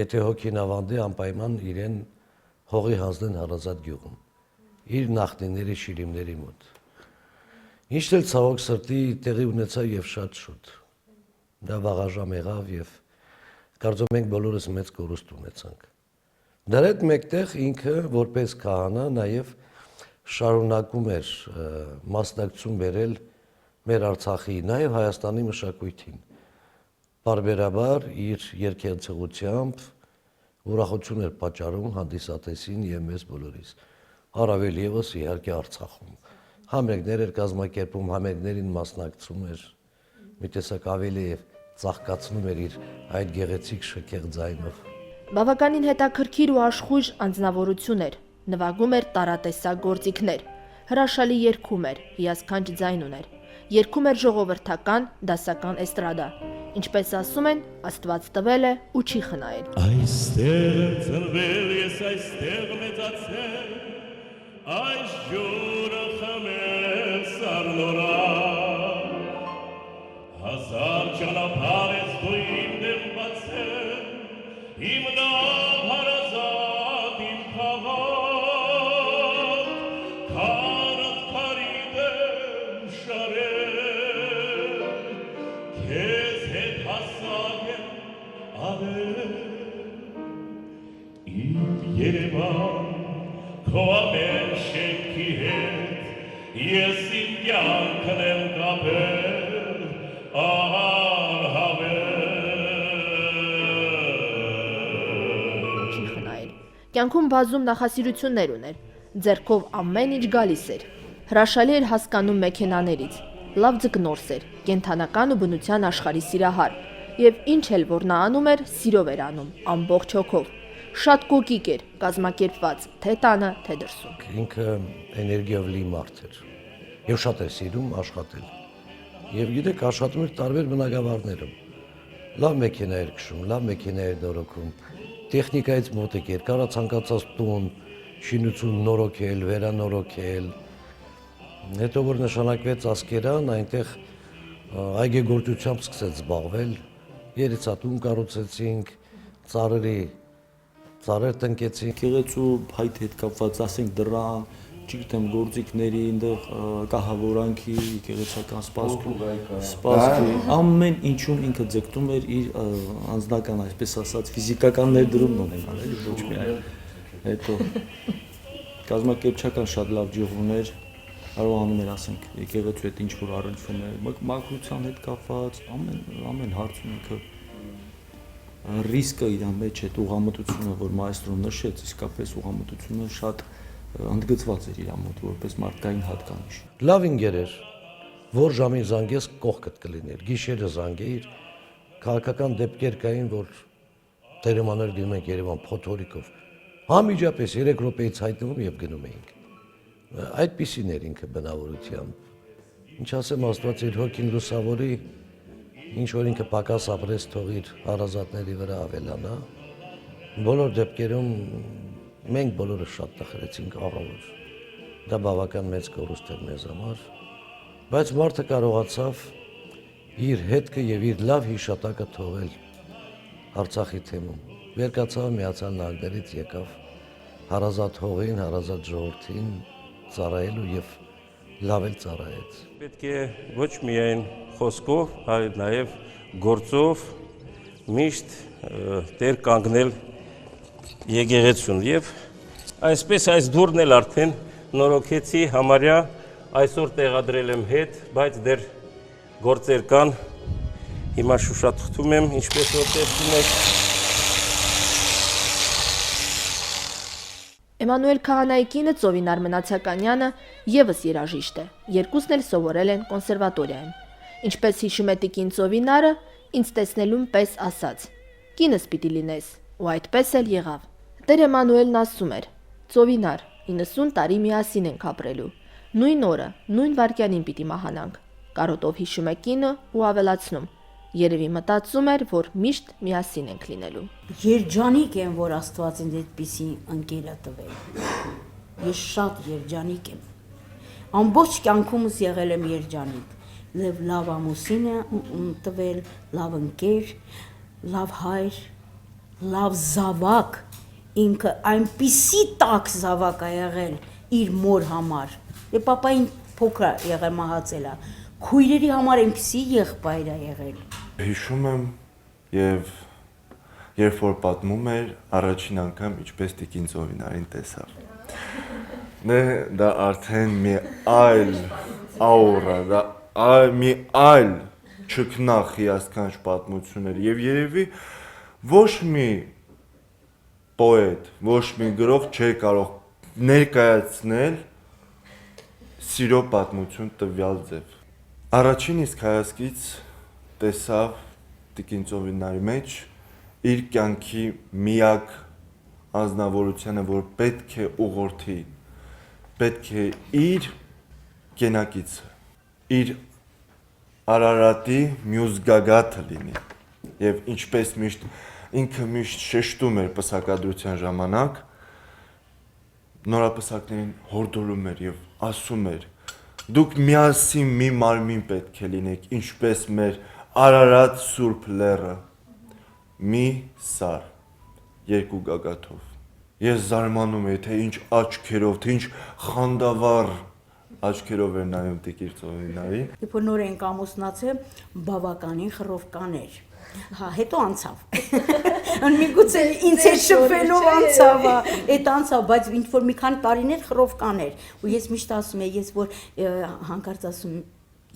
K: եթե հոգին ավանդի անպայման իրեն հողի հանձնեն հարազատ գյուղում, իր նախնիների շիրիմների մոտ։ Ինչն էլ ցավոք սրտի տեղի ունեցա եւ շատ շուտ։ Դա վաղաժամ եղավ եւ Կարծում ենք բոլորս մեծ կորուստ ունեցանք։ Դրա հետ մեկտեղ ինքը որպես քահանա նաև շարունակում էր մասնակցություն բերել մեր Արցախի, նաև Հայաստանի մշակույթին։ Բարբերաբար իր երգենցեղությամբ ուրախություն էր պատճառում հանդիսատեսին եւ մեզ բոլորիս։ Առավել եւս իհարկե Արցախում։ Համերգներ էր կազմակերպում, համերգներին մասնակցում էր։ Մի տեսակ ավելի ծաղկացնում էր իր այդ գեղեցիկ շքեղ ձայնով։
A: Բավականին հետաքրքիր ու աշխույժ անձնավորություն էր, նվագում էր տարատեսակ գործիքներ, հրաշալի երգում էր, հիասքանչ ձայն ուներ, երգում էր ժողովրդական, դասական էստրադա, ինչպես ասում են, Աստված տվել է ու չի խնայել։
I: Այստեղ եմ ծնվել, ես այստեղ մեծացել, այս ջուրը խմել սառնորա Հազար ճանապարհ ես դու իմ դեմ բացել, իմ դեմ հարազատ իմ քաղաք, քարդ քարի դեմ շարել, քեզ հետ հասակ եմ Երևան, քո ամեն շենքի հետ, ես իմ կյանքն եմ կապել,
A: Չի խնայել։ Կյանքում բազում նախասիրություններ ուներ, ձեռքով ամեն ինչ գալիս էր, հրաշալի էր հասկանում մեքենաներից, լավ ձկնորս էր, կենթանական ու բնության աշխարհի սիրահար, եւ ինչ էլ որ նա անում էր, սիրով էր անում, ամբողջ հոգով, շատ կոկիկ էր, կազմակերպված, թե տանը, թե դրսում։
K: Ինքը էներգիայով լի մարդ էր եւ շատ էր սիրում աշխատել։ Եվ գիտեք, աշխատում էր տարբեր բնակավարներում։ Լավ մեքենա էր քշում, լավ մեքենա էր նորոգում, տեխնիկայից մոտիկ էր, կարա ցանկացած տուն, շինություն նորոգել, վերանորոգել։ Հետո որ նշանակվեց Ասկերան, այնտեղ այգեգործությամբ սկսեց զբաղվել, երիցատուն կառուցեցինք, ծառեր տնկեցինք։
F: Եկեղեցու հայտ հետ կապված, ասենք դրան, չգիտեմ, գործիքների, այնտեղ կահավորանքի, եկեղեցական սպասքի, ամեն ինչում ինքը ձգտում էր իր անձնական, այսպես ասած, ֆիզիկական ներդրումն ունենալ, էլի ոչ միայն։ Հետո կազմակերպչական շատ լավ ջիղ ուներ, կարողանում էր, ասենք, եկեղեցու հետ ինչ որ առնչվում էր, մաքրության հետ կապված, ամեն հարցում ինքը ռիսկը իր մեջ այդ ուղղամտությունը, որ մայստրոն նշեց, իսկապես ուղղամտությունը շատ ընդգծված էր իր մոտ որպես մարդկային հատկանիշ։
K: Լավ ինգեր էր, որ ժամին զանգես կողքդ կլիներ, գիշերը զանգեիր, քաղաքական դեպքեր կային, որ տերեմաներ գնում ենք Երևան փոթորիկով, համիջապես 3 րոպեից հայտնվում եւ գնում էինք։ Այդպիսին էր ինքը բնավորությամբ։ Ինչ ասեմ, Աստված իր հոգին լուսավորի, ինչ որ ինքը պակաս ապրեց, թող իր հարազատների վրա ավելանա։ Բոլոր դեպքերում մենք բոլորը շատ տխրեցինք աղավոր։ Դա բավական մեծ կորուստ էր մեզ համար, բայց մարդը կարողացավ իր հետքը եւ իր լավ հիշատակը թողել Արցախի թեմում։ Վեր կացավ Միացյալ Նահանգներից եկավ հարազատ հողին, հարազատ ժողովրդին ծառայելու եւ լավ էլ ծառայեց։
B: Պետք է ոչ միայն խոսքով, այլ նաեւ գործով միշտ դեր կանգնել եկեղեցուն եւ այսպես այս դուրն էլ արդեն նորոգեցի համարյա այսօր տեղադրել եմ հետ, բայց դեր գործեր կան, հիմա շուշաթղթում եմ, ինչպես որ տեսնում եք։
A: Էմանուել Քահանայի կինը Ծովինար Մնացականյանը եւս երաժիշտ է, երկուսն էլ սովորել են կոնսերվատորիայում։ Ինչպես հիշում է տիկին Ծովինարը, ինձ տեսնելուն պես ասաց. «Կինս պիտի լինես», ու այդպես էլ եղավ։ Տեր Էմանուելն ասում էր. «Ծովինար, 90 տարի միասին ենք ապրելու։ Նույն օրը, նույն վայրկյանին պիտի մահանանք»։ Կարոտով հիշում է կինը ու ավելացնում. «Երևի մտածում էր, որ միշտ միասին ենք լինելու»։
H: Երջանիկ եմ, որ Աստված ինձ այդպիսի ընկեր է տվել։ Ես շատ երջանիկ եմ։ Ամբողջ կյանքումս եղել եմ երջանիկ։ Լավ ամուսին է տվել, լավ ընկեր, լավ հայր, լավ զավակ, ինքը այնպիսի տաք զավակ է եղել իր մոր համար, եւ պապային փոքր եղել մահացել է, քույրերի համար այնպիսի եղբայր է եղել։
G: Հիշում եմ եւ երբ որ պատմում էր առաջին անգամ ինչպես տիկին Ծովինարին տեսավ։ Դա արդեն մի այլ աուրա, դա մի այլ չքնախ հիասքանչ պատմություն էր եւ երևի ոչ մի պոետ, ոչ մի գրող չէր կարող ներկայացնել սիրո պատմություն տվյալ ձև։ Առաջին իսկ հայացքից տեսավ տիկին Ծովինարի մեջ իր կյանքի միակ անձնավորությունը, որ պետք է ուղղորդի, պետք է իր կենակիցը, իր Արարատի մյուս գագաթը լինի։ Եվ ինչպես միշտ ինքը միշտ շեշտում էր պսակադրության ժամանակ, նորապսակներին հորդորում էր եւ ասում էր. «Դուք միասին մի մարմին պետք է լինեք, ինչպես մեր Արարատ Սուրբ Լեռը, մի սար, երկու գագաթով»։ Ես զարմանում եի, թե ինչ աչքերով, թե ինչ խանդավառ աչքերով էր նայում տիկին Ծովինարին։
H: Երբ որ նոր ենք ամուսնացել, բավականին խռովկաներ։ Հա, հետո անցավ։ Միգուցե ինձ հետ շփվելով անցավ, այդ անցավ, բայց ինչ որ մի քանի տարիներ խռով կաներ։ Ու ես միշտ ասում եմ, ես որ հանկարծ ասում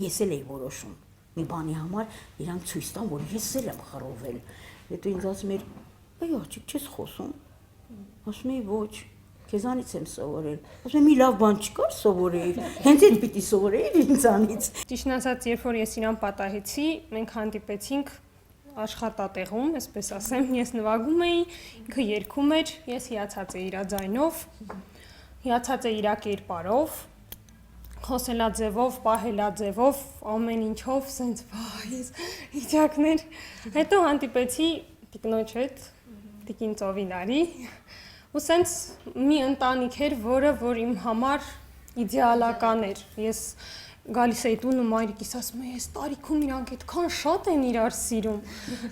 H: ես էլ էի որոշում մի բանի համար, իրան ցույց տամ, որ ես էլ եմ խռովել։ Հետո ինձ ասում էր, այո, աղջիկ, չես խոսում։ Ասում էի, ոչ, քեզանից եմ սովորել։ Ասում եմ, մի լավ բան չկար սովորեի։ Հենց այդ պիտի սովորեի ինձանից։
M: Ճիշտն ասած, երբ որ ես իրան պատահեցի, մենք հանդիպեցինք աշխատատեղում, այսպես ասեմ, ես նվագում էի, ինքը երգում էր, ես հիացած էի իր ձայնով, հիացած էի իր կերպարով, խոսելաձևով, պահելաձևով, ամեն ինչով, սենց վայ, իջակներ։ Հետո հանդիպեցի տիկնոջ հետ, տիկին Ծովինարի, ու սենց մի ընտանիք էր, որ իմ համար իդեալական էր։ Ես գալիս էի տունը, մայրիկիս ասում է, ես տարիքում իրանք այդքան շատ են իրար սիրում,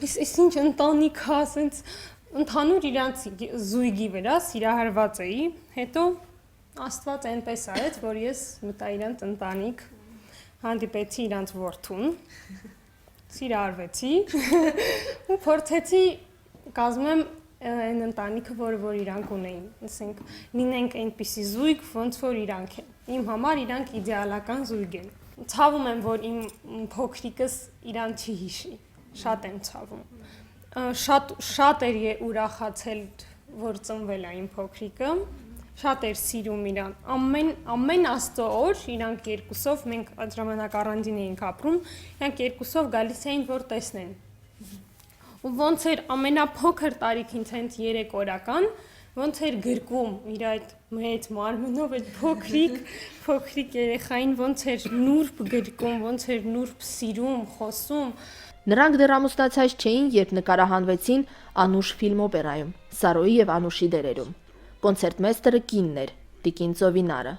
M: ես ինչ ընտանիք հա, սենց ընդհանուր իրանց զույգի վրա սիրահարված էի, հետո Աստված այնպես արեց, որ ես մտա իրանց ընտանիք, հանդիպեցի իրանց որդուն, սիրահարվեցի ու փորձեցի կազմեմ այն ընտանիքը, որ իրանք ունեին, ասենք լինենք այնպիսի զույգ, ոնց որ իրանք են։ Իմ համար իրանք իդեալական զույգ են։ Ցավում եմ, որ իմ փոքրիկս իրան չի հիշի, շատ եմ ցավում։ Շատ էր ուրախացել, որ ծնվել է իմ փոքրիկը, շատ էր սիրում իրան։ Ամեն Աստծո օր իրանք երկուսով, մենք այդ ժամանակ առանձին էինք ապրում, իրանք երկուսով գալիս էին, որ տեսնեն։ Ու ոնց էր ամենափոքր տարիքից հենց 3 օրական, ոնց էր գրկում իր այդ մեծ մարմնով այդ փոքրիկ երեխային, ոնց էր նուրբ գրկում, ոնց էր նուրբ սիրում, խոսում։
A: Նրանք դեռ ամուսնացած չէին, երբ նկարահանվեցին Անուշ ֆիլմ-օպերայում, Սարոյի եւ Անուշի դերերում։ Կոնցերտմեյստերը կինն էր, տիկին Ծովինարը։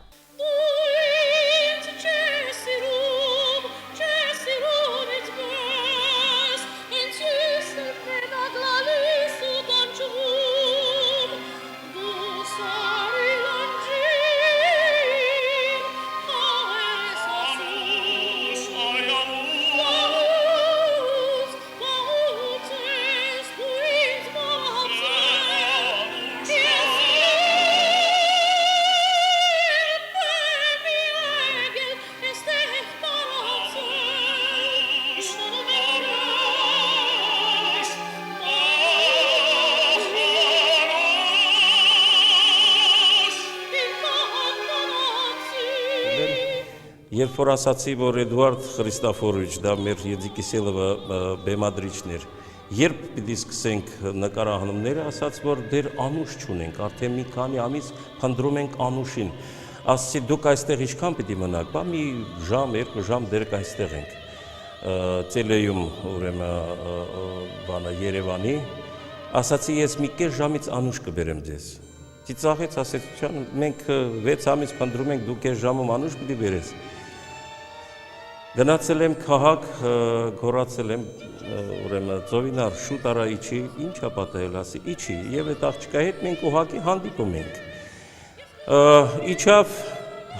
B: Երբ որ ասացի, որ Էդուարդ Խրիստոֆորովիչ, դա մեր Եդիկիսելովը բեմադրիչն էր, երբ պիտի սկսենք նկարահանումները, ասաց, որ դեր Անուշ չունենք, արդեն մի քանի ամիս փնտրում ենք Անուշին։ Ասացի, դուք այստեղ ինչքան պիտի մնաք, բա մի ժամ, 2 ժամ դերք այստեղ ենք։ Տելեյում, ուրեմն Երևանի, ասացի, ես մի կես ժամից Անուշ կբերեմ ձեզ։ Ծիծաղեց, ասեց, մենք 6 ամիս փնտրում ենք, դու կես ժամում Անուշ պիտի բերես։ Գնացել եմ քաղաք, գոռացել եմ, ուրեմն Ծովինար, շուտ արա իջի, ինչ ա պատահել, ասի, իջի, եւ այդ աղջկայի հետ մենք ուղղակի հանդիպում ենք։ Իջավ,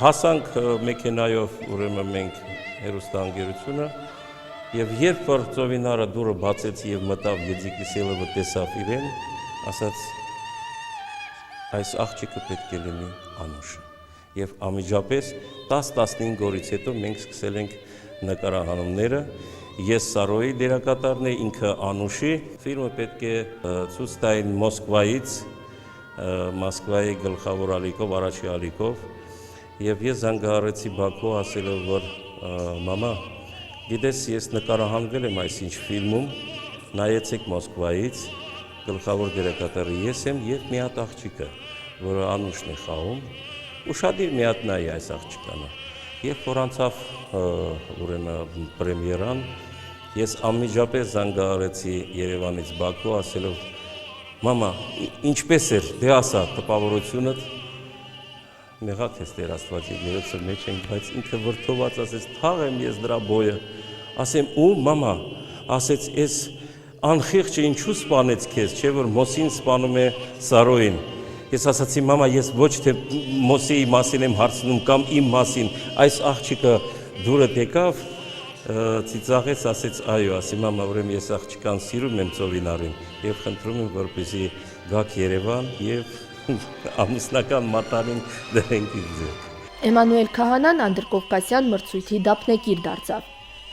B: հասանք մեքենայով, ուրեմն մենք հեռուստաընկերությունը, եւ երբ որ Ծովինարը դուռը բացեց եւ մտավ Եդիկիսելովը տեսավ իրեն, ասաց, այս աղջիկը պետք է լինի Անուշը։ Եվ անմիջապես 10-15 օրից հետո մենք սկսել ենք նկարահանումները, ես Սարոյի դերակատարն եմ, ինքը Անուշի, ֆիլմը պետք է ցույց տային Մոսկվայից, Մոսկվայի գլխավոր ալիքով, առաջի ալիքով, եւ ես զանգահարեցի Բաքու, ասելով, որ մամա, գիտես, ես նկարահանվել եմ այսինչ ֆիլմում, նայեցեք Մոսկվայից, գլխավոր դերակատարը ես եմ եւ մի հատ աղջիկը, որը Անուշն է խաղում, ուշադիր մի հատ նայի այս աղջկանը։ Երբ որ անցավ ուրեմն պրեմիերան, ես անմիջապես զանգահարեցի Երևանից Բաքու, ասելով, մամա, ինչպես էր, դե ասա, տպավորությունդ, մեղա քեզ Տեր Աստված, ներոցը մեջ ենք, բայց ինքը վրդոված ասեց, թաղեմ ես դրա բոյը, ասեմ, ու մամա, ասեց, ես անխիղճը ինչու սպանեց քեզ, չէ որ Մոսին սպանում է Սարոյին։ Ես ասացի, մամա, ես ոչ թե Մոսեի մասին եմ հարցնում կամ իմ մասին, այս աղջիկը դուրը տեկավ, ծիծաղեց, ասեց այո, ասի մամա, ուրեմն ես աղջկան սիրում եմ ծովինարին եւ խնդրում եմ, որպեսզի գաք Երևան եւ ամուսնական մատանին դրենք իր ձեռք։
A: Էմանուել Քահանան անդրկովկասյան մրցույթի դափնեկիր դարձավ։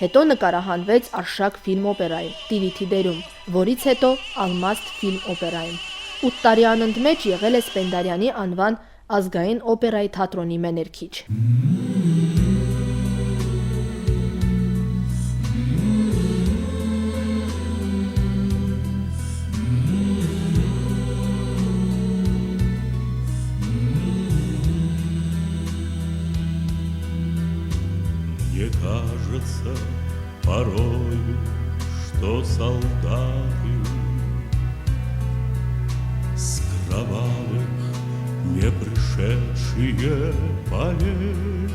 A: Հետո նկարահանվեց Արշակ ֆիլմ օպերայում, Տիրիթի դերում, որից հետո Ալմաստ ֆիլմ օպերայում։ 8 տարի անընդմեջ եղել է Սպենդարյանի անվան ազգային օպերայի թատրոնի մեներքիչ։
I: Мне кажется порою, что солдаты с кровавых не пришедшие полей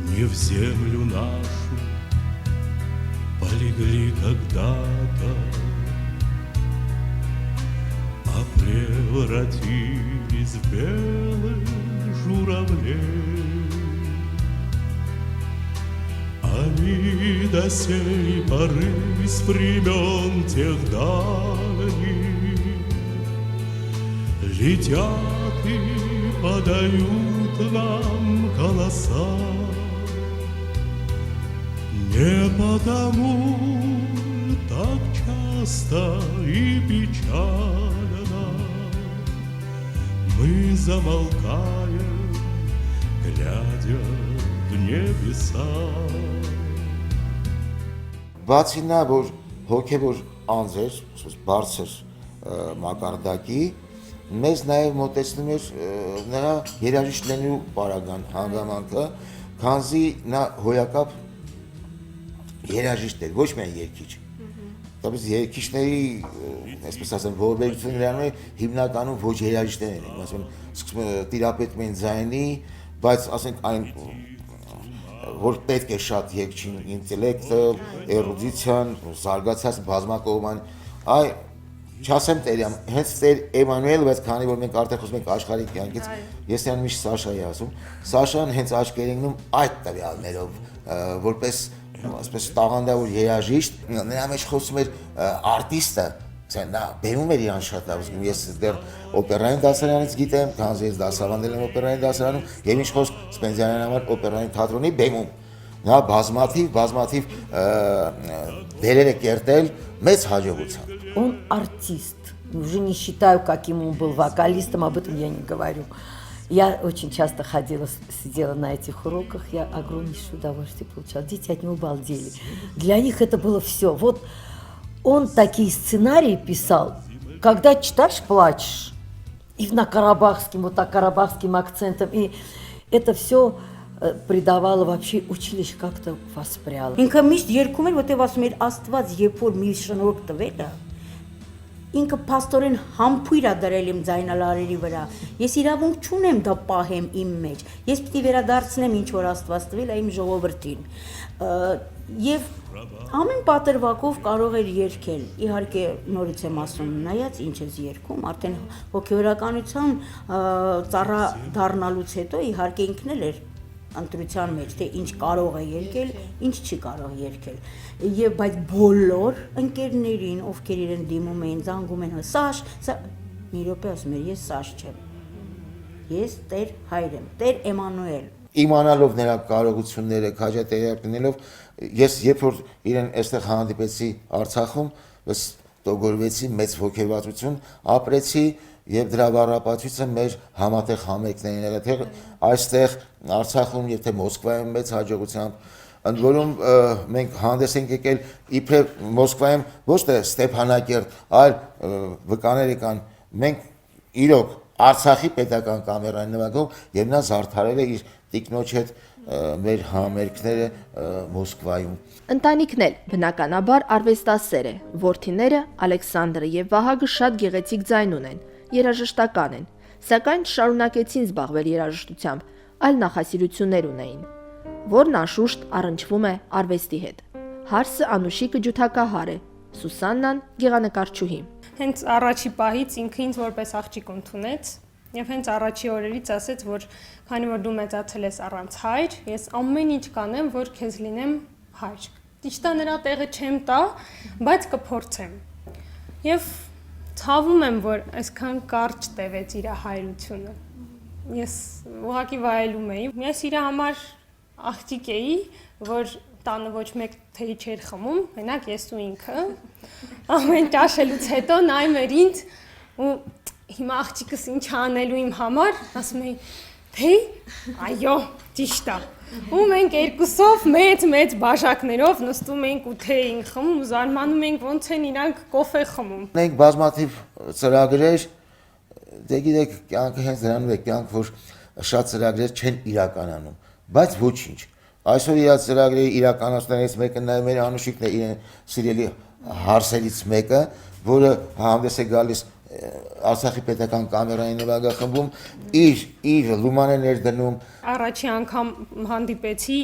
I: не в землю нашу полегли когда-то, а превратились в белых журавлей. Они до сей поры с времен тех давних летят и подают нам голоса. Не потому так часто и печально мы замолкаем, глядя в небеса.
E: Բացի նա, որ հոգևոր անձեր, բարձր մակարդակի, մեզ նաև մոտեցնում էր նրա երաժիշտներու պարագան հանգամանքը, քանզի նա հոյակապ երաժիշտ էր, ոչ միայն երգիչ։ Դեպս երգիչների, այսպես ասեմ, ողբերգություններն հիմնականում ոչ երաժիշտներ են, ասում սկսում տիրապետում են ձայնի, բայց ասենք այն որ պետք է շատ երգչին ինտելեկտը, էրուդիցիան, զարգացած բազմակողման, այ չասեմ Տերյամ, հենց Տեր Էմանուել, բայց քանի որ մենք արդեն խոսում ենք աշխարհի կյանքից, ես այն միշտ Սաշայի ասում, Սաշան հենց աչքեր ընկնում այդ տվյալներով, որպես ասես տաղանդավոր երաժիշտ, նրա մեջ խոսում էր արտիստը, նա բերում էր իրան շատ լավ, ես դեռ օպերային դասարանից գիտեմ, քանզի ես դասավանդել եմ օպերային դասարանում, եւ ինչ խոսք Սպենդիարյանի համար օպերային թատրոնի բեմում։ Նա բազմաթիվ դերեր է կերտել մեծ հաջողությամբ։
C: Он артист, уже не считаю, каким он был вокалистом, об этом я не говорю. Я очень часто ходила, сидела на этих уроках, я огромнейшее удовольствие получала. Дети от него балдели. Для них это было все. Вот он такие сценарии писал, когда читаешь, плачешь. И на карабахским, вот так карабахским акцентом. И это все придавало вообще училище как-то воспряло.
H: Ինքը միշտ երգում էր, որտեղ ասում էր Աստված, երբ որ մի շնորհք տվել է, ինքը փաստորեն համբույր է դրել իմ ձայնալարերի վրա։ Ես իրավունք չունեմ դա պահեմ իմ մեջ։ Ես պիտի վերադարձնեմ ինչ որ Աստված տվել է իմ ժողովրդին։ Եվ ամեն պատրվակով կարող էր երգել։ Իհարկե նորից եմ ասում, նայած ինչ ես երգում, արդեն հոգեորականության ծառա դառնալուց հետո իհարկե ինքն էլ էր ընտրության մեջ, թե ինչ կարող է երգել, ինչ չի կարող երգել։ Եվ բայց բոլոր ընկերներին, ովքեր իրեն դիմում էին, զանգում են, Սաշ, մի րոպե ասում էր, ես Սաշ չեմ։ Ես Տեր Հայր եմ, Տեր Էմանուել։
E: Իմանալով նրա կարողությունները, քաջատեղյակներով, ես երբ որ իրեն այստեղ հանդիպեցի Արցախում, տոգորվեցի մեծ ոգևորվածություն, ապրեցի եւ դրա բառապատվությունը մեր համատեղ համերգներին էր, թե այստեղ Արցախում եւ թե Մոսկվայում մեծ հաջողությամբ, ընդ որում մենք հանդես ենք եկել իբրև Մոսկվայում ոչ թե Ստեփանակերտ, այլ վկաներ եկան, մենք իրոք Արցախի պետական կամերային նվագում եւ նա զարդարել է իր տիկնոջ հետ մեր համերգները Մոսկվայում։
A: Ընտանիքն էլ բնականաբար արվեստասեր է, որդիները Ալեքսանդրը եւ Վահագը շատ գեղեցիկ ձայն ունեն, երաժշտական են, սակայն շարունակեցին զբաղվել երաժշտությամբ, այլ նախասիրություններ ունեին, որն անշուշտ առնչվում է արվեստի հետ։ Հարսը Անուշիկը ջութակահար է, Սուսաննան գեղանկարչուհի։
M: Հենց առաջի պահից ինքը ինձ որպես աղջիկ ընդունեց, Եվ հենց առաջի օրերից ասեց, որ քանի որ դու մեծացել ես առանց հայր, ես ամեն ինչ կանեմ, որ քեզ լինեմ հայր։ Ճիշտ է, նրա տեղը չեմ տա, բայց կփորձեմ։ Եվ ցավում եմ, որ այսքան կարճ տևեց իր հայրությունը։ Ես ուղղակի վայելում էի։ Ես իր համար աղջիկ էի, որ տանը ոչ մեկ թեյ չէր խմում, մենակ ես ու ինքը։ Ամեն ճաշելուց հետո նայում էր ինձ ու հիմա աղջիկս ինչ անելու իմ համար, ասում էի, թեյ, այո, ճիշտ է։ Ու մենք երկուսով մեծ բաժակներով նստում ենք ու թեյ ենք խմում ու զարմանում ենք ոնց են իրանք կոֆե խմում։
E: Մենք բազմաթիվ ծրագրեր, դե գիտեք, կյանքը հենց դրանով է կյանք, որ շատ ծրագրեր չեն իրականանում, բայց ոչինչ։ Այսօր իր ծրագրերի իրականացնելուց մեկը նաև մեր Անուշիկն է իրեն սիրելի հարսերից մեկը, որը հանդես է գալիս Արցախի պետական կամերային նվագախմբում իր լուման է ներդնում։
M: Առաջի անգամ հանդիպեցի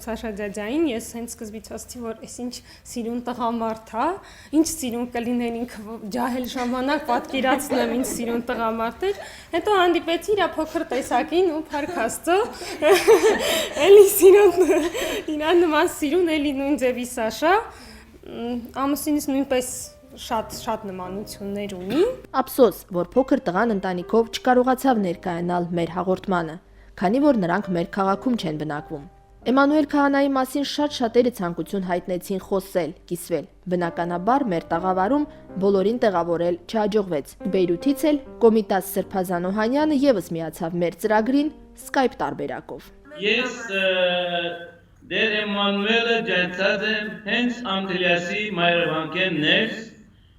M: Սաշա Ջաջային, ես հենց սկզբից ասացի, որ այս ինչ սիրուն տղամարդ է, ինչ սիրուն կլիներ ինքը ջահել ժամանակ պատկերացնեմ ինչ սիրուն տղամարդ էր, հետո հանդիպեցի իր փոքր տեսակին ու փառք Աստծո, էլի սիրուն, իրան նման սիրուն էլի նույն ձևի Սաշա, ամուսինս նույնպես շատ նմանություններ ունի։
A: Ափսոս, որ փոքր տղան ընտանիքով չկարողացավ ներկայանալ մեր հաղորդմանը, քանի որ նրանք մեր քաղաքում չեն բնակվում։ Էմանուել Քահանայի մասին շատ շատերը ցանկություն հայտնեցին խոսել, կիսվել։ Բնականաբար մեր տաղավարում բոլորին տեղավորել չհաջողվեց։ Բեյրութից էլ Կոմիտաս Սրբազան Օհանյանը եւս միացավ մեր ծրագրին Skype տարբերակով։
N: Ես Դեր Էմանուելը ջանցած եմ հենց Անտիլիասի մայրվանքեն ներս,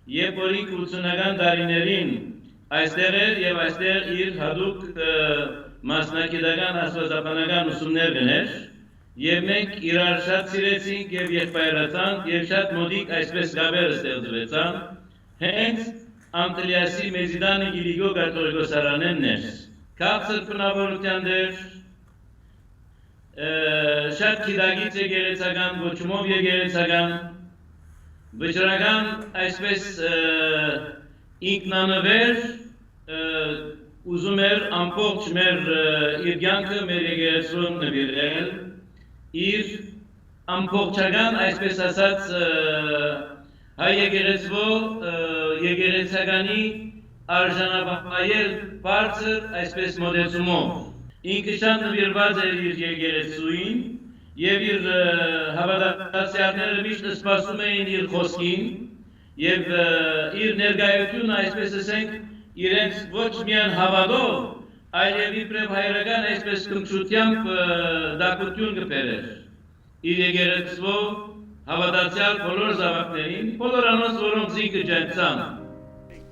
N: երբ որ 80-ական տարիներին այստեղ էր եւ այստեղ իր հadoop մասնակիտական աստվածաբանական ուսումներ գներ եւ մենք իրար շատ սիրեցինք եւ եղբայրացանք եւ շատ մոդիկ այսպես գաբեր ստեղծվեցան հենց Անտիլիասի Մեզիդանի Գիլիգո կաթողիկոսարանեն ներս քաղցր բնավորության դեր շատ քիդագից եկեղեցական ոչումով եկեղեցական վճռական այսպես ինքնանվեր ուզում էր ամբողջ մեր իր կյանքը մեր եկեղեցուն նվիրել իր ամբողջական այսպես ասած հայ եկեղեցվո եկեղեցականի արժանապատել բարձր այսպես մոդեցումով ինքը շատ նվիրված էր իր եկեղեցուին եւ իր հավատացյալները միշտ սպասում էին իր խոսքին եւ իր ներկայությունը այսպես ասենք իրենց ոչ միայն հավատով այլև իբրև հայրական այսպես կնքշությամբ դակություն կբերեր իր եկեղեցվո հավատացյալ բոլոր զավակներին բոլոր անոնց որոնց ինքը ջանցան։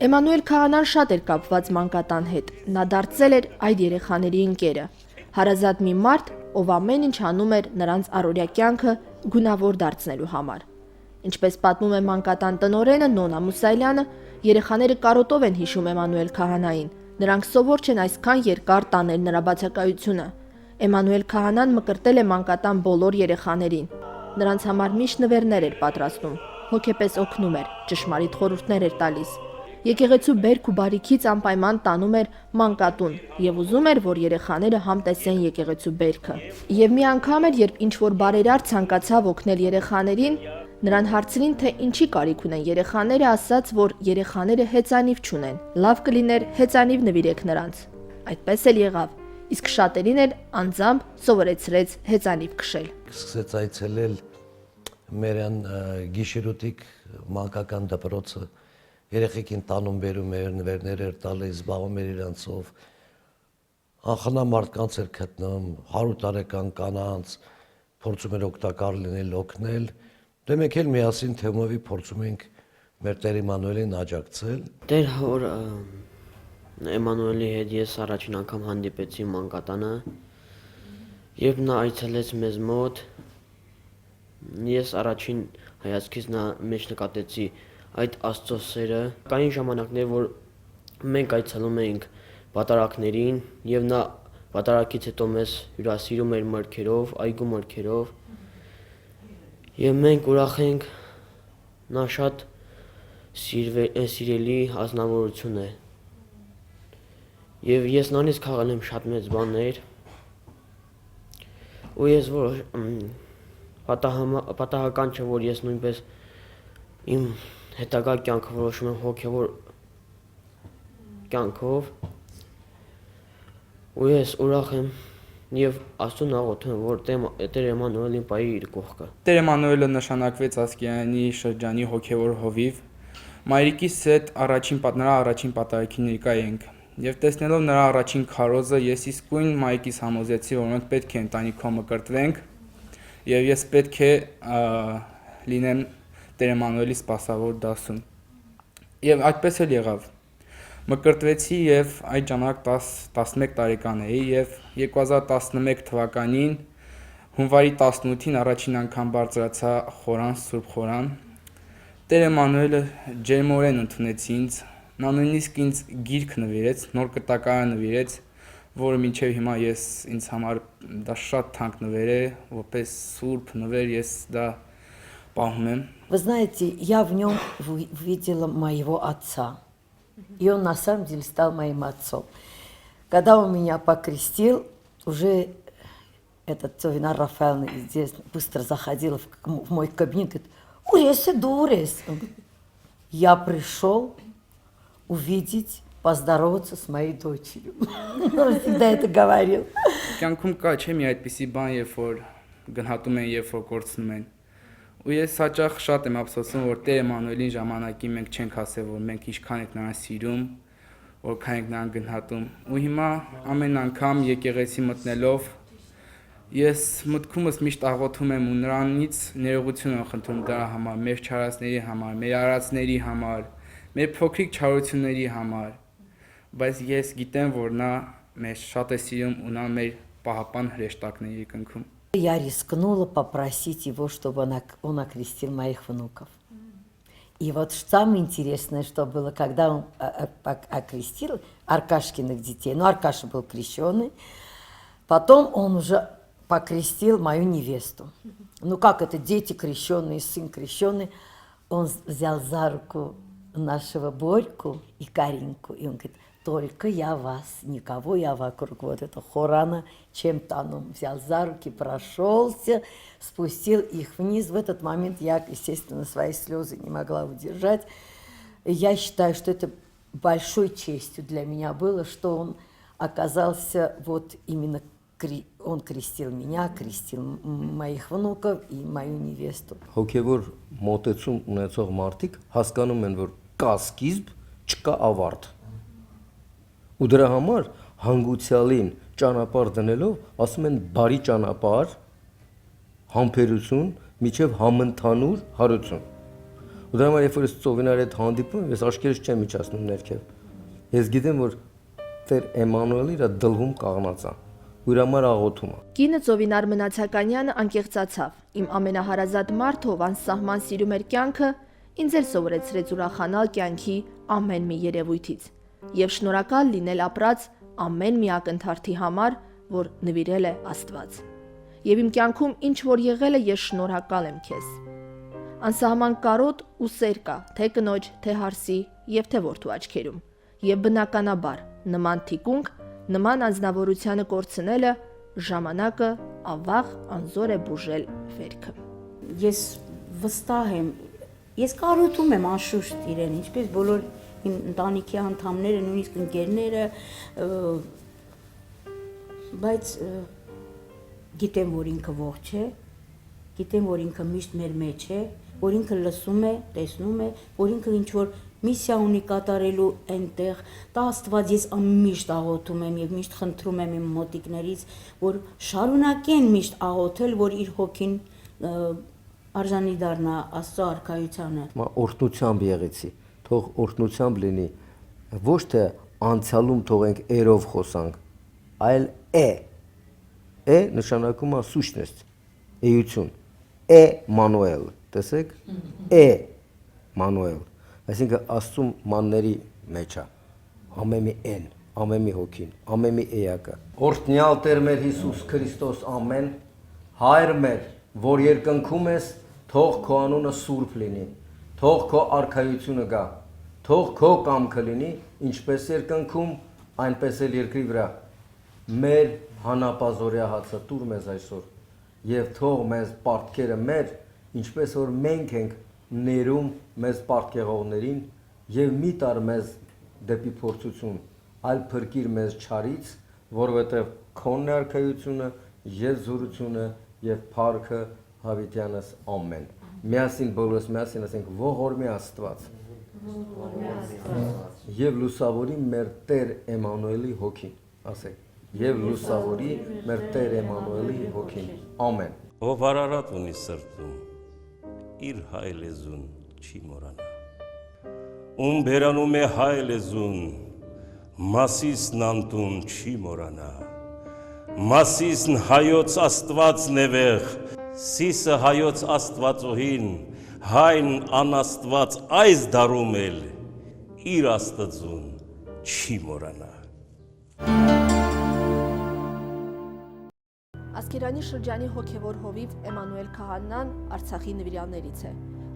A: Էմանուել Քահանան շատ էր կապված մանկատան հետ, նա դարձել էր այդ երեխաների ընկերը, հարազատ մի մարդ, ով ամեն ինչ անում էր նրանց առօրյա կյանքը գունավոր դարձնելու համար։ Ինչպես պատմում է մանկատան տնօրենը Նոնա Մուսայելյանը, երեխաները կարոտով են հիշում Էմանուել Քահանային, նրանք սովոր չեն այսքան երկար տանել նրա բացակայությունը։ Էմանուել Քահանան մկրտել է մանկատան բոլոր երեխաներին, նրանց համար միշտ նվերներ էր պատրաստում, հոգեպես օգնում էր, ճշմարիտ խորհուրդներ էր տալիս։ Եկեղեցու բերք ու բարիքից անպայման տանում էր մանկատուն եւ ուզում էր, որ երեխաները համտեսեն եկեղեցու բերքը։ Եվ մի անգամ էր, երբ ինչ-որ բարերար ցանկացավ օգնել երեխաներին, նրան հարցրին, թե ինչի կարիք ունեն երեխաները, ասաց, որ երեխաները հեծանիվ չունեն։ Լավ կլիներ հեծանիվ նվիրեք նրանց։ Այդպես էլ եղավ։ Իսկ շատերին էլ անձամբ սովորեցրեց հեծանիվ քշել։
K: Սկսեց այցելել մերան գիշերոտիկ մանկական դպրոցը երեխեքին տանում բերում էր, նվերներ էր տալիս, զբաղվում էր իրանցով, անխնա մարդկանց էր գտնում, 100 տարեկան կանանց, փորձում էր օգտակար լինել, օգնել, դե մենք էլ միասին թեմովի փորձում ենք մեր Տեր Էմանուելին աջակցել։
O: Տեր հոր Էմանուելի հետ ես առաջին անգամ հանդիպեցի մանկատանը, երբ նա այցելեց մեզ մոտ, ես առաջին հայացքից նա մեջ նկատեցի այդ Աստծո սերը, կային ժամանակներ, որ մենք այցելում էինք պատարակներին եւ նա պատարակից հետո մեզ հյուրասիրում էր մրգերով, այգու մրգերով եւ մենք ուրախ ենք, նա շատ սիրելի ազնվորություն է Եվ ես նանից քաղել եմ շատ մեծ բաներ։ Ու ես որ պատահական չէ, որ ես նույնպես իմ հետագա կյանքը որոշում եմ հոգևոր կյանքով։ Ու ես ուրախ եմ եւ Աստծուն աղոթում եմ, որ Տեր Էմանուելին պայի իր կողքը։
P: Տեր Էմանուելը նշանակվեց Ասկերանի շրջանի հոգևոր հովիվ։ Մայրիկիս հետ նրա առաջին պատարագի ներկա ենք եւ տեսնելով նրա առաջին քարոզը ես իսկույն մայրիկիս համոզեցի, որ մենք պետք է ընտանիքով մկրտվենք եւ ես պետք է լինեմ Տեր Էմանուելի սպասավոր դասում։ Եվ այդպես էլ եղավ։ Մկրտվեցի եւ այդ ժամանակ 11 տարեկան էի եւ 2011 թվականին հունվարի 18-ին առաջին անգամ բարձրացա խորան, Սուրբ խորան։ Տեր Էմանուելը ջերմորեն ընդունեց ինձ, նա նույնիսկ ինձ գիրք նվիրեց, նոր կտակարան нվիրեց, որը մինչև հիմա ինձ համար դա շատ թանկ նվեր է, որպես Սուրբ նվեր ես դա պահում եմ։
C: Вы знаете, я в нем видела моего отца. И он на самом деле стал моим отцом. Когда он меня покрестил, уже этот Цовинар Рафаэльна здесь быстро заходила в мой кабинет, говорит, Урес, Дурес. Я пришел увидеть, поздороваться с моей дочерью. Он всегда это говорил.
P: Կյանքում կա չէ՞ մի այդպիսի բան, երբ որ գնահատում են, երբ որ կորցնում են։ Ու ես հաճախ շատ եմ ափսոսում, որ Տեր Էմանուելին ժամանակին մենք չենք ասել, որ մենք ինչքան ենք նրան սիրում, որքան ենք նրան գնահատում։ Ու հիմա ամեն անգամ եկեղեցի մտնելով ես մտքումս միշտ աղոթում եմ ու նրանից ներողություն եմ խնդրում դրա համար, մեր չարածների համար, մեր արածների համար, մեր փոքրիկ չարությունների համար։ Բայց ես гитեմ, որ նա մեզ շատ է սիրում ու նա մեր պահապան հրեշտակն է երկնքում։
C: Я рискнула попросить его, чтобы он окрестил моих внуков. И вот самое интересное, что было, когда он окрестил Аркашкиных детей, ну, Аркаша был крещеный, потом он уже покрестил мою невесту. Ну, как это, дети крещеные, сын крещеный, он взял за руку нашего Борьку и Каринку, и он говорит, только я вас, никого я вокруг вот этого хорана чем-то он взял за руки, прошелся, спустил их вниз. В этот момент я, естественно, свои слезы не могла удержать. Я считаю, что это большой честью для меня было, что он оказался вот именно, он крестил меня, крестил моих внуков и мою невесту.
L: Հոգևոր մոտեցում ունեցող մարդիկ հասկանում են, որ կա սկիզբ, չկա ավարտ։ Ու դրա համար հանգուցյալին ճանապարհ դնելով ասում են բարի ճանապարհ, համբերություն, միջև համընդհանուր հարություն։ Ու դրա համար երբ որ ես Ծովինարի հետ հանդիպում, ես աշկերտս չեմ իջացնում ներքև։ Ես գիտեմ, որ Տեր Էմանուելը իր դլվում կաղնած է, ու իր համար աղոթում է։
A: Կինը Ծովինար Մնացականյանը անկեղծացավ։ Իմ ամենահարազատ մարդը, ով անսահման սիրում էր կյանքը, ինձ էլ սովորեցրեց ուրախանալ կյանքի ամեն մի երևույթից եւ շնորհակալ լինել ապրած ամեն մի ակնթարթի համար, որ նվիրել է Աստված։ Եվ իմ կյանքում ինչ որ եղել է, ես շնորհակալ եմ քեզ։ Անսահման կարոտ ու սեր կա, թե կնոջ, թե հարսի եւ թե որդու աչքերում։ Եվ բնականաբար նման թիկունք, նման անznավորությանը կորցնելը ժամանակը ավաղ անզոր է բուժել վերքը։
H: Ես վստահ եմ, ես կարոտում եմ անշուշտ իրեն, ինչպես բոլոր իմ ընտանիքի անդամները, նույնիսկ ընկերները, բայց գիտեմ, որ ինքը ողջ է, գիտեմ, որ ինքը միշտ մեր մեջ է, որ ինքը լսում է, տեսնում է, որ ինքը ինչ որ միսիա ունի կատարելու այնտեղ, դա Աստված ես միշտ աղոթում եմ եւ միշտ խնդրում եմ իմ մոտիկներից, որ շարունակեն միշտ աղոթել, որ իր հոգին արժանի դառնա Աստծո արքայությանը։
L: Օրհնությամբ եղեցի, թող օրհնությամբ լինի, ոչ թե անցյալում թողենք երով խոսանք, այլ է նշանակում է սուշնեստ, էություն, Մանուել, տեսեք, Մանուել, այսինքն Աստծո մանների մեջ է, ամեն մի են, ամեն մի հոգին, ամեն մի էակը։ Օրհնյալ Տեր մեր Հիսուս Քրիստոս, ամեն, Հայր մեր, որ երկնքում ես, թող քո անունը սուրբ լինի, թող քո արքայությունը գա, թող քո կամքը լինի, ինչպես երկնքում, այնպես էլ երկրի վրա մեր հանապազորյա հացը տուր մեզ այսօր եւ թող մեզ պարտքերը մեր ինչպես որ մենք ենք ներում մեզ պարտքեղողներին եւ մի տար մեզ դեպի փորձություն այլ փրկիր մեզ չարից որովհետեւ քոնն է արքայությունը եւ զորությունը եւ փառքը հավիտյանս ամեն միասին բոլորս միասին ասենք ողորմի Աստված եւ լուսավորի մեր Տեր Էմանուելի հոգին ասեք եւ լուսավորի մեր Տեր Էմանուելի հոգին ամեն
B: Ով արարատ ունի սրտում իր հայ լեզուն չի մոռանա Ում բերանում է հայ լեզուն Մասիսն անտուն չի մոռանա Մասիսն հայոց Աստվածն է վեղ Սիսը հայոց Աստվածուհին Հայն անաստված այս դարում էլ իր Աստծուն չի մոռանա
A: Ասկերանի շրջանի հոգևոր հովիվ Էմանուել Քահանան Արցախի նվիրյալներից է,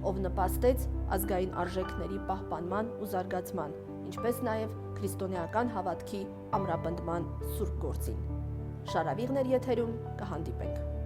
A: ով նպաստեց ազգային արժեքների պահպանման ու զարգացման, ինչպես նաև քրիստոնեական հավատքի ամրապնդման սուրբ գործին։ Շարավիղներ եթերում կհանդիպենք։